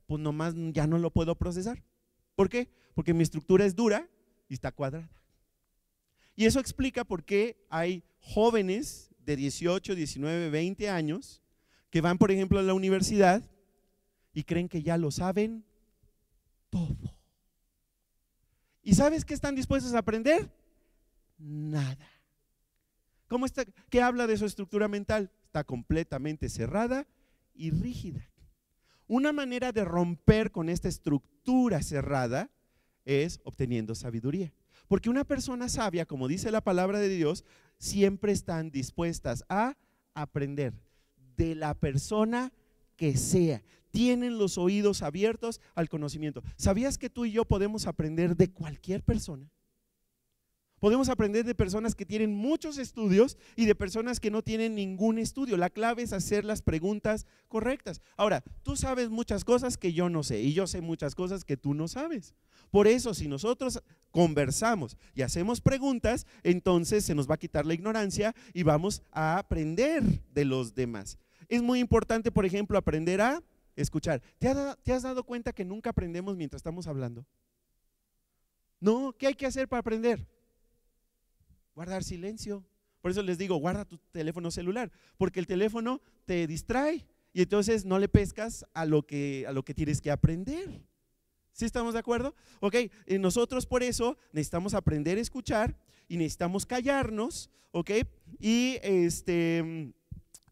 pues nomás ya no lo puedo procesar. ¿Por qué? Porque mi estructura es dura y está cuadrada. Y eso explica por qué hay jóvenes de 18, 19, 20 años que van, por ejemplo, a la universidad y creen que ya lo saben todo. ¿Y sabes qué están dispuestos a aprender? Nada. ¿Cómo está? ¿Qué habla de su estructura mental? Está completamente cerrada y rígida. Una manera de romper con esta estructura cerrada es obteniendo sabiduría. Porque una persona sabia, como dice la palabra de Dios, siempre están dispuestas a aprender de la persona que sea. Tienen los oídos abiertos al conocimiento. ¿Sabías que tú y yo podemos aprender de cualquier persona? Podemos aprender de personas que tienen muchos estudios y de personas que no tienen ningún estudio. La clave es hacer las preguntas correctas. Ahora, tú sabes muchas cosas que yo no sé y yo sé muchas cosas que tú no sabes. Por eso, si nosotros conversamos y hacemos preguntas, entonces se nos va a quitar la ignorancia y vamos a aprender de los demás. Es muy importante, por ejemplo, aprender a escuchar. ¿Te has dado cuenta que nunca aprendemos mientras estamos hablando? No, ¿qué hay que hacer para aprender? Guardar silencio. Por eso les digo, guarda tu teléfono celular, porque el teléfono te distrae y entonces no le pescas a lo que tienes que aprender. ¿Sí estamos de acuerdo? Ok, nosotros por eso necesitamos aprender a escuchar y necesitamos callarnos, ok, y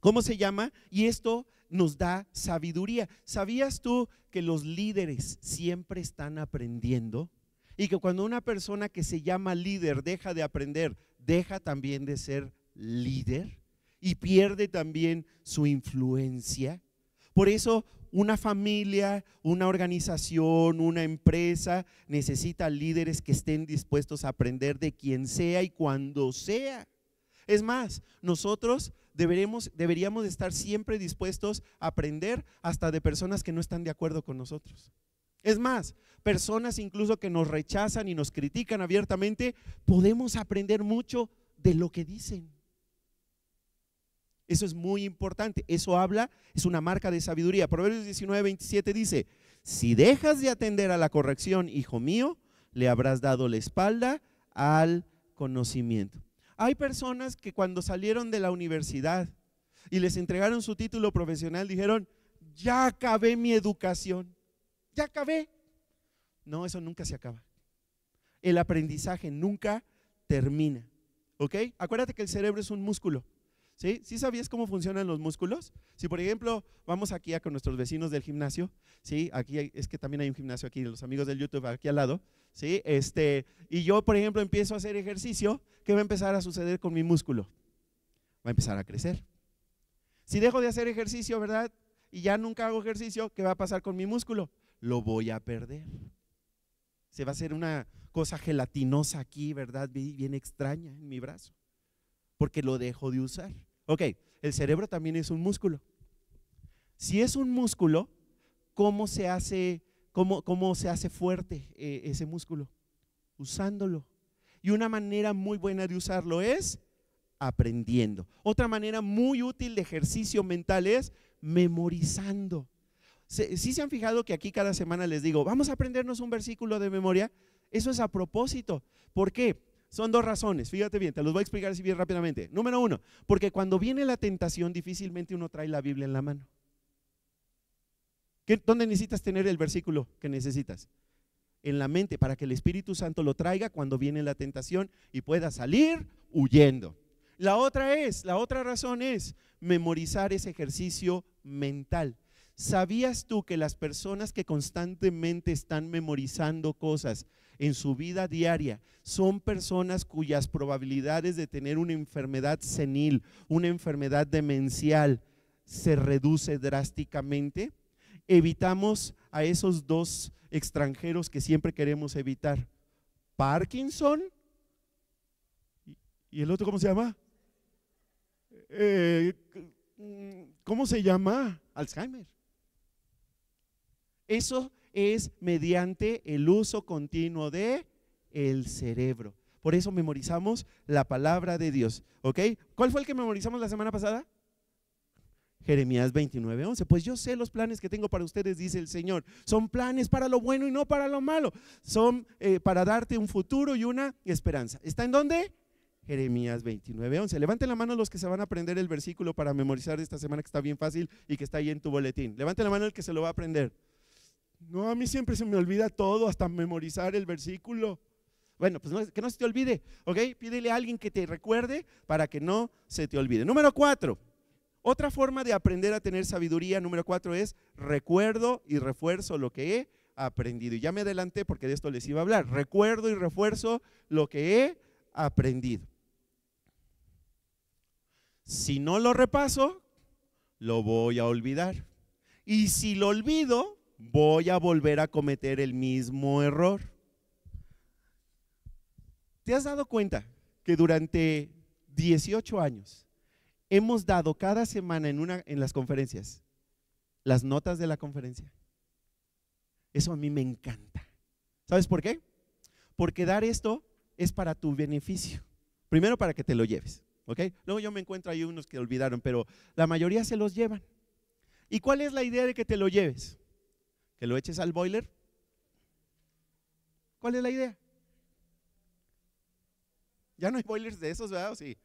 ¿cómo se llama? Y esto nos da sabiduría. ¿Sabías tú que los líderes siempre están aprendiendo? Y que cuando una persona que se llama líder deja de aprender, deja también de ser líder y pierde también su influencia. Por eso una familia, una organización, una empresa necesita líderes que estén dispuestos a aprender de quien sea y cuando sea. Es más, nosotros deberíamos estar siempre dispuestos a aprender hasta de personas que no están de acuerdo con nosotros. Es más, personas incluso que nos rechazan y nos critican abiertamente, podemos aprender mucho de lo que dicen. Eso es muy importante, eso habla, es una marca de sabiduría. Proverbios 19:27 dice: si dejas de atender a la corrección, hijo mío, le habrás dado la espalda al conocimiento. Hay personas que cuando salieron de la universidad y les entregaron su título profesional dijeron: ya acabé mi educación, ya acabé. No, eso nunca se acaba. El aprendizaje nunca termina, ¿ok? Acuérdate que el cerebro es un músculo. ¿Sí? ¿Sí sabías cómo funcionan los músculos? Si por ejemplo vamos aquí con nuestros vecinos del gimnasio, ¿sí? Es que también hay un gimnasio aquí, los amigos del YouTube aquí al lado, ¿sí? Y yo por ejemplo empiezo a hacer ejercicio, ¿qué va a empezar a suceder con mi músculo? Va a empezar a crecer. Si dejo de hacer ejercicio, ¿verdad? Y ya nunca hago ejercicio, ¿qué va a pasar con mi músculo? Lo voy a perder. Se va a hacer una cosa gelatinosa aquí, ¿verdad? Bien extraña en mi brazo, porque lo dejo de usar. Ok, el cerebro también es un músculo. Si es un músculo, ¿cómo se hace fuerte ese músculo? Usándolo. Y una manera muy buena de usarlo es aprendiendo. Otra manera muy útil de ejercicio mental es memorizando. ¿Sí se han fijado que aquí cada semana les digo, vamos a aprendernos un versículo de memoria? Eso es a propósito. ¿Por qué? Son dos razones, fíjate bien, te los voy a explicar así bien rápidamente. Número uno, porque cuando viene la tentación difícilmente uno trae la Biblia en la mano. ¿Dónde necesitas tener el versículo que necesitas? En la mente, para que el Espíritu Santo lo traiga cuando viene la tentación y pueda salir huyendo. La otra razón es memorizar ese ejercicio mental. ¿Sabías tú que las personas que constantemente están memorizando cosas en su vida diaria son personas cuyas probabilidades de tener una enfermedad senil, una enfermedad demencial, se reduce drásticamente? Evitamos a esos dos extranjeros que siempre queremos evitar: Parkinson y el otro, ¿cómo se llama? ¿Cómo se llama? Alzheimer. Eso es mediante el uso continuo de el cerebro. Por eso memorizamos la palabra de Dios, ¿ok? ¿Cuál fue el que memorizamos la semana pasada? Jeremías 29:11. Pues yo sé los planes que tengo para ustedes, dice el Señor. Son planes para lo bueno y no para lo malo. Son para darte un futuro y una esperanza. ¿Está en dónde? Jeremías 29:11. Levanten la mano los que se van a aprender el versículo para memorizar esta semana, que está bien fácil y que está ahí en tu boletín. Levanten la mano el que se lo va a aprender. No, a mí siempre se me olvida todo, hasta memorizar el versículo. Bueno, pues que no se te olvide, ¿ok? Pídele a alguien que te recuerde para que no se te olvide. Número 4, otra forma de aprender a tener sabiduría, número 4, es recuerdo y refuerzo lo que he aprendido. Y ya me adelanté porque de esto les iba a hablar. Recuerdo y refuerzo lo que he aprendido. Si no lo repaso, lo voy a olvidar. Y si lo olvido, voy a volver a cometer el mismo error. ¿Te has dado cuenta que durante 18 años hemos dado cada semana en las conferencias las notas de la conferencia? Eso a mí me encanta. ¿Sabes por qué? Porque dar esto es para tu beneficio. Primero, para que te lo lleves, ¿ok? Luego yo me encuentro ahí unos que olvidaron, pero la mayoría se los llevan. ¿Y cuál es la idea de que te lo lleves? ¿Que lo eches al boiler? ¿Cuál es la idea? Ya no hay boilers de esos, ¿verdad? Sí,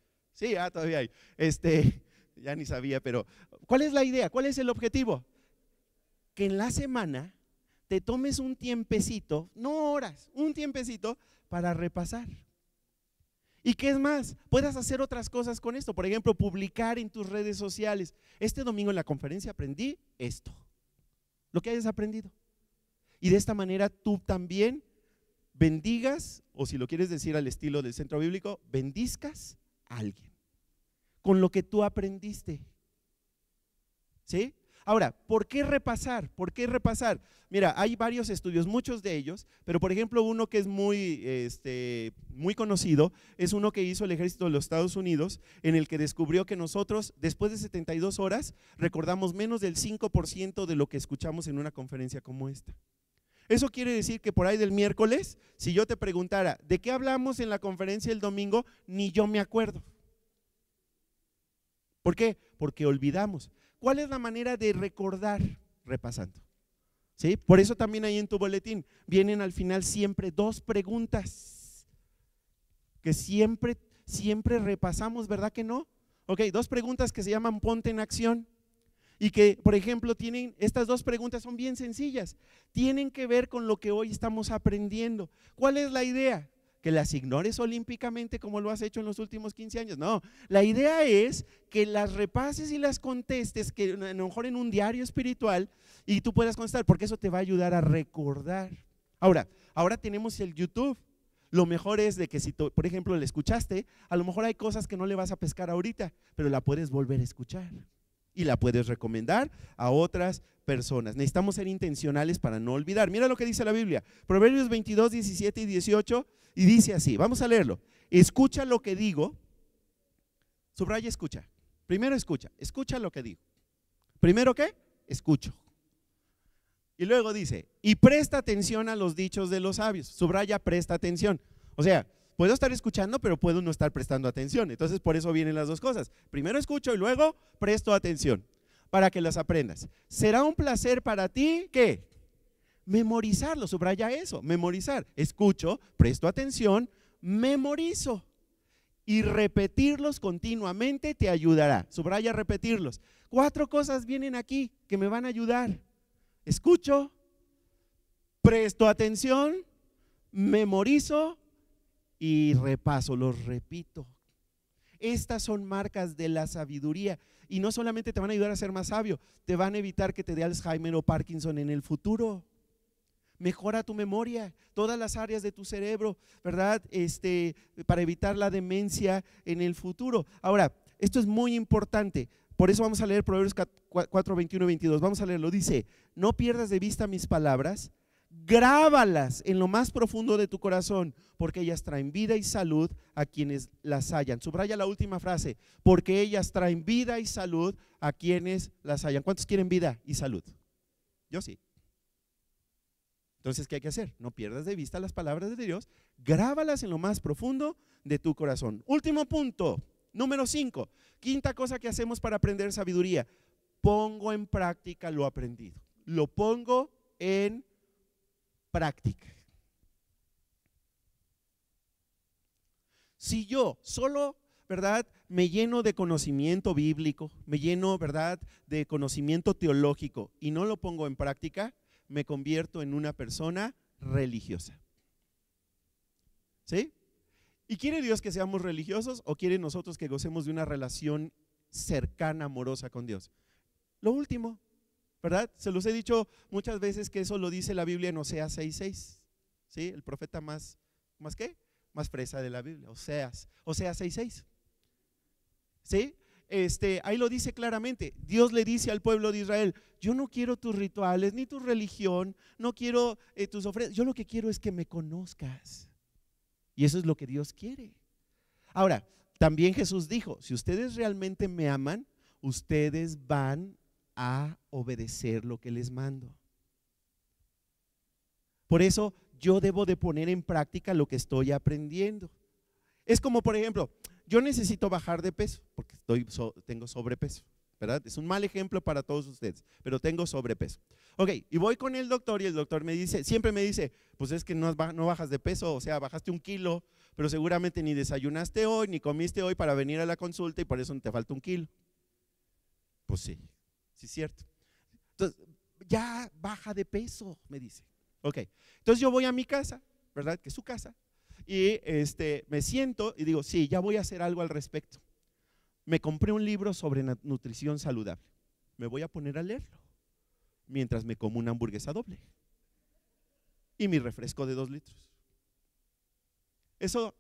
todavía hay. ya ni sabía, pero ¿cuál es la idea? ¿Cuál es el objetivo? Que en la semana te tomes un tiempecito, no horas, un tiempecito para repasar. ¿Y qué es más? Puedas hacer otras cosas con esto. Por ejemplo, publicar en tus redes sociales. Este domingo en la conferencia aprendí esto, lo que hayas aprendido. Y de esta manera tú también bendigas, o si lo quieres decir al estilo del centro bíblico, bendizcas a alguien con lo que tú aprendiste. ¿Sí? Ahora, ¿por qué repasar? ¿Por qué repasar? Mira, hay varios estudios, muchos de ellos, pero por ejemplo uno que es muy conocido, es uno que hizo el ejército de los Estados Unidos, en el que descubrió que nosotros, después de 72 horas, recordamos menos del 5% de lo que escuchamos en una conferencia como esta. Eso quiere decir que por ahí del miércoles, si yo te preguntara, ¿de qué hablamos en la conferencia el domingo? Ni yo me acuerdo. ¿Por qué? Porque olvidamos. ¿Cuál es la manera de recordar? Repasando. ¿Sí? Por eso también ahí en tu boletín vienen al final siempre 2 preguntas que siempre repasamos, ¿verdad que no? Ok, 2 preguntas que se llaman ponte en acción y que, por ejemplo, tienen, estas 2 preguntas son bien sencillas, tienen que ver con lo que hoy estamos aprendiendo. ¿Cuál es la idea? Que las ignores olímpicamente como lo has hecho en los últimos 15 años. No, la idea es que las repases y las contestes, que a lo mejor en un diario espiritual, y tú puedas contestar, porque eso te va a ayudar a recordar. Ahora tenemos el YouTube. Lo mejor es de que si tú, por ejemplo, le escuchaste, a lo mejor hay cosas que no le vas a pescar ahorita, pero la puedes volver a escuchar y la puedes recomendar a otras personas. Necesitamos ser intencionales para no olvidar. Mira lo que dice la Biblia, Proverbios 22, 17 y 18, y dice así, vamos a leerlo. Escucha lo que digo, subraya escucha. Primero escucha lo que digo. Primero, ¿qué? Escucho. Y luego dice, y presta atención a los dichos de los sabios. Subraya, presta atención. O sea, puedo estar escuchando, pero puedo no estar prestando atención. Entonces, por eso vienen las 2 cosas. Primero escucho y luego presto atención, para que las aprendas. Será un placer para ti, ¿qué? Memorizarlo, subraya eso, memorizar. Escucho, presto atención, memorizo. Y repetirlos continuamente te ayudará. Subraya repetirlos. 4 cosas vienen aquí que me van a ayudar. Escucho, presto atención, memorizo y repaso, los repito. Estas son marcas de la sabiduría y no solamente te van a ayudar a ser más sabio, te van a evitar que te dé Alzheimer o Parkinson en el futuro. Mejora tu memoria, todas las áreas de tu cerebro, ¿verdad? Para evitar la demencia en el futuro. Ahora, esto es muy importante, por eso vamos a leer Proverbios 4, 21 y 22. Vamos a leerlo, dice, no pierdas de vista mis palabras, grábalas en lo más profundo de tu corazón, porque ellas traen vida y salud a quienes las hallan. Subraya la última frase, porque ellas traen vida y salud a quienes las hallan. ¿Cuántos quieren vida y salud? Yo sí. Entonces, ¿qué hay que hacer? No pierdas de vista las palabras de Dios, grábalas en lo más profundo de tu corazón. Último punto, número 5, quinta cosa que hacemos para aprender sabiduría, pongo en práctica lo aprendido. Lo pongo en práctica. Si yo solo, ¿verdad?, me lleno de conocimiento bíblico, me lleno, ¿verdad?, de conocimiento teológico y no lo pongo en práctica, me convierto en una persona religiosa. ¿Sí? ¿Y quiere Dios que seamos religiosos o quiere nosotros que gocemos de una relación cercana, amorosa con Dios? Lo último, ¿verdad? Se los he dicho muchas veces que eso lo dice la Biblia en Oseas 6:6. ¿Sí? El profeta más ¿qué? Más fresa de la Biblia, Oseas 6:6. ¿Sí? Ahí lo dice claramente. Dios le dice al pueblo de Israel, yo no quiero tus rituales ni tu religión, no quiero tus ofrendas, yo lo que quiero es que me conozcas. Y eso es lo que Dios quiere. Ahora, también Jesús dijo, si ustedes realmente me aman, ustedes van a obedecer lo que les mando. Por eso yo debo de poner en práctica lo que estoy aprendiendo. Es como, por ejemplo, yo necesito bajar de peso porque tengo sobrepeso, ¿verdad? Es un mal ejemplo para todos ustedes, pero tengo sobrepeso. Ok, y voy con el doctor y el doctor me dice, siempre me dice, pues es que no bajas de peso, o sea, bajaste 1 kilo, pero seguramente ni desayunaste hoy, ni comiste hoy para venir a la consulta y por eso te falta 1 kilo. Pues sí, sí es cierto. Entonces, ya baja de peso, me dice. Ok, entonces yo voy a mi casa, ¿verdad? Que es su casa, y me siento y digo, sí, ya voy a hacer algo al respecto. Me compré un libro sobre nutrición saludable. Me voy a poner a leerlo mientras me como una hamburguesa doble y mi refresco de 2 litros. Eso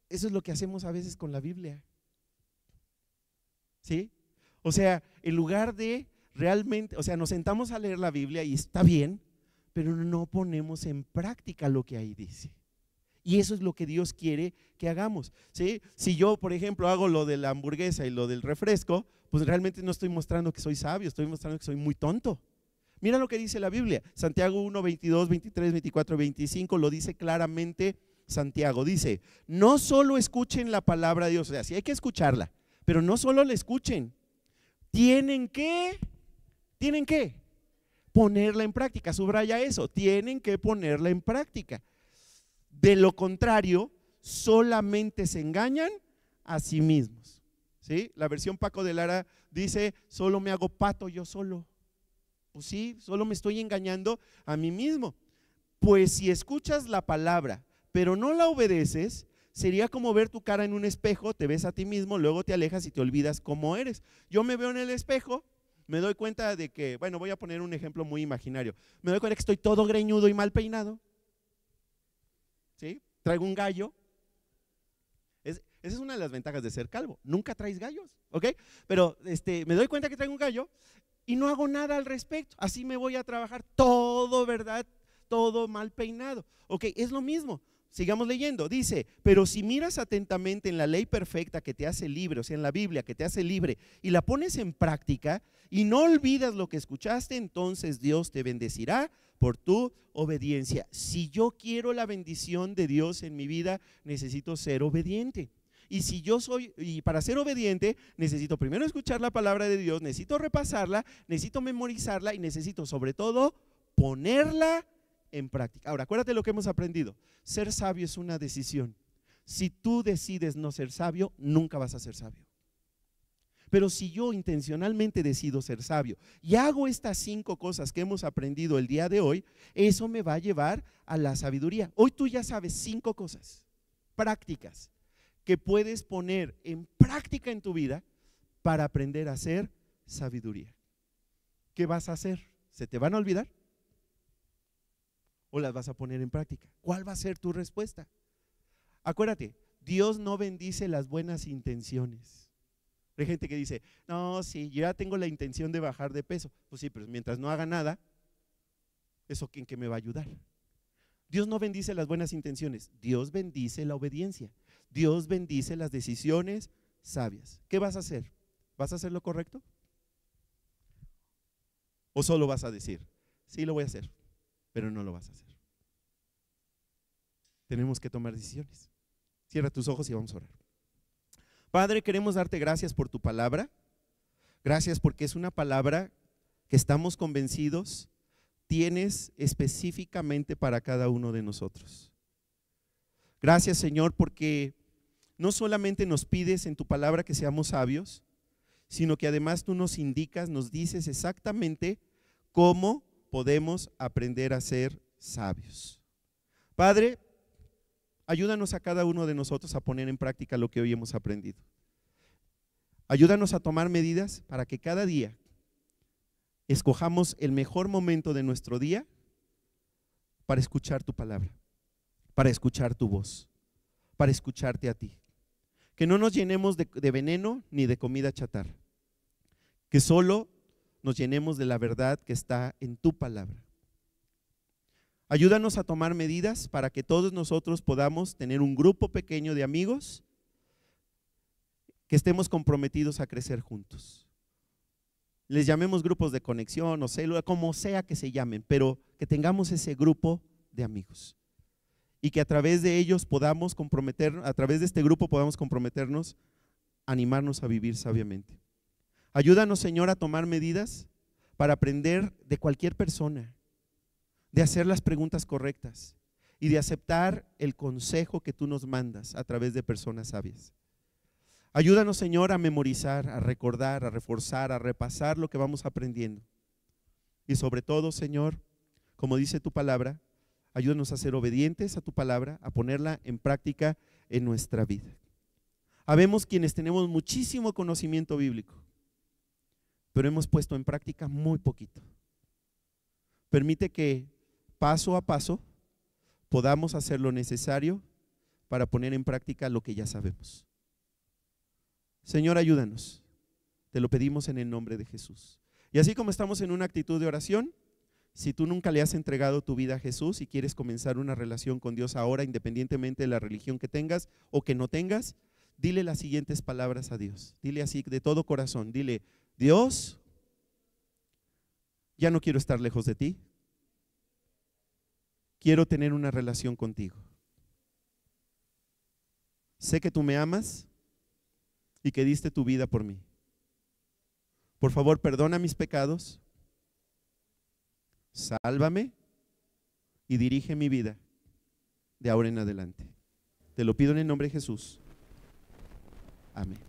es lo que hacemos a veces con la Biblia. ¿Sí? O sea, en lugar de realmente, o sea, nos sentamos a leer la Biblia y está bien, pero no ponemos en práctica lo que ahí dice. Y eso es lo que Dios quiere que hagamos, ¿sí? Si yo, por ejemplo, hago lo de la hamburguesa y lo del refresco, pues realmente no estoy mostrando que soy sabio, estoy mostrando que soy muy tonto. Mira lo que dice la Biblia, Santiago 1, 22, 23, 24, 25, lo dice claramente Santiago. Dice, no solo escuchen la palabra de Dios, o sea, sí hay que escucharla, pero no solo la escuchen, tienen que ponerla en práctica. Subraya eso, tienen que ponerla en práctica. De lo contrario, solamente se engañan a sí mismos. ¿Sí? La versión Paco de Lara dice, solo me hago pato yo solo. Pues sí, solo me estoy engañando a mí mismo. Pues si escuchas la palabra, pero no la obedeces, sería como ver tu cara en un espejo, te ves a ti mismo, luego te alejas y te olvidas cómo eres. Yo me veo en el espejo, me doy cuenta de que, bueno, voy a poner un ejemplo muy imaginario. Me doy cuenta que estoy todo greñudo y mal peinado. ¿Sí? Traigo un gallo. Esa es una de las ventajas de ser calvo. Nunca traes gallos, ¿ok? Pero me doy cuenta que traigo un gallo y no hago nada al respecto. Así me voy a trabajar todo, ¿verdad? Todo mal peinado. Ok, es lo mismo. Sigamos leyendo. Dice, pero si miras atentamente en la ley perfecta que te hace libre, o sea, en la Biblia que te hace libre, y la pones en práctica y no olvidas lo que escuchaste, entonces Dios te bendecirá por tu obediencia. Si yo quiero la bendición de Dios en mi vida, necesito ser obediente. Y para ser obediente, necesito primero escuchar la palabra de Dios, necesito repasarla, necesito memorizarla y necesito sobre todo ponerla en práctica. Ahora, acuérdate lo que hemos aprendido. Ser sabio es una decisión. Si tú decides no ser sabio, nunca vas a ser sabio. Pero si yo intencionalmente decido ser sabio y hago estas 5 cosas que hemos aprendido el día de hoy, eso me va a llevar a la sabiduría. Hoy tú ya sabes 5 cosas prácticas que puedes poner en práctica en tu vida para aprender a ser sabiduría. ¿Qué vas a hacer? ¿Se te van a olvidar? ¿O las vas a poner en práctica? ¿Cuál va a ser tu respuesta? Acuérdate, Dios no bendice las buenas intenciones. Hay gente que dice, no, sí, yo ya tengo la intención de bajar de peso. Pues sí, pero mientras no haga nada, ¿eso en qué me va a ayudar? Dios no bendice las buenas intenciones, Dios bendice la obediencia. Dios bendice las decisiones sabias. ¿Qué vas a hacer? ¿Vas a hacer lo correcto? ¿O solo vas a decir, sí lo voy a hacer, pero no lo vas a hacer? Tenemos que tomar decisiones. Cierra tus ojos y vamos a orar. Padre, queremos darte gracias por tu palabra. Gracias porque es una palabra que estamos convencidos tienes específicamente para cada uno de nosotros. Gracias, Señor, porque no solamente nos pides en tu palabra que seamos sabios, sino que además tú nos indicas, nos dices exactamente cómo podemos aprender a ser sabios. Padre, ayúdanos a cada uno de nosotros a poner en práctica lo que hoy hemos aprendido. Ayúdanos a tomar medidas para que cada día escojamos el mejor momento de nuestro día para escuchar tu palabra, para escuchar tu voz, para escucharte a ti. Que no nos llenemos de veneno ni de comida chatarra, que solo nos llenemos de la verdad que está en tu palabra. Ayúdanos a tomar medidas para que todos nosotros podamos tener un grupo pequeño de amigos que estemos comprometidos a crecer juntos. Les llamemos grupos de conexión o célula, como sea que se llamen, pero que tengamos ese grupo de amigos y que a través de ellos podamos a través de este grupo podamos comprometernos, animarnos a vivir sabiamente. Ayúdanos, Señor, a tomar medidas para aprender de cualquier persona, de hacer las preguntas correctas y de aceptar el consejo que tú nos mandas a través de personas sabias. Ayúdanos, Señor, a memorizar, a recordar, a reforzar, a repasar lo que vamos aprendiendo. Y sobre todo, Señor, como dice tu palabra, ayúdanos a ser obedientes a tu palabra, a ponerla en práctica en nuestra vida. Habemos quienes tenemos muchísimo conocimiento bíblico, pero hemos puesto en práctica muy poquito. Permite que paso a paso podamos hacer lo necesario para poner en práctica lo que ya sabemos. Señor, ayúdanos. Te lo pedimos en el nombre de Jesús. Y así como estamos en una actitud de oración, si tú nunca le has entregado tu vida a Jesús y quieres comenzar una relación con Dios ahora, independientemente de la religión que tengas o que no tengas, dile las siguientes palabras a Dios. Dile así de todo corazón, dile: Dios, ya no quiero estar lejos de ti. Quiero tener una relación contigo. Sé que tú me amas y que diste tu vida por mí. Por favor, perdona mis pecados, sálvame y dirige mi vida de ahora en adelante. Te lo pido en el nombre de Jesús. Amén.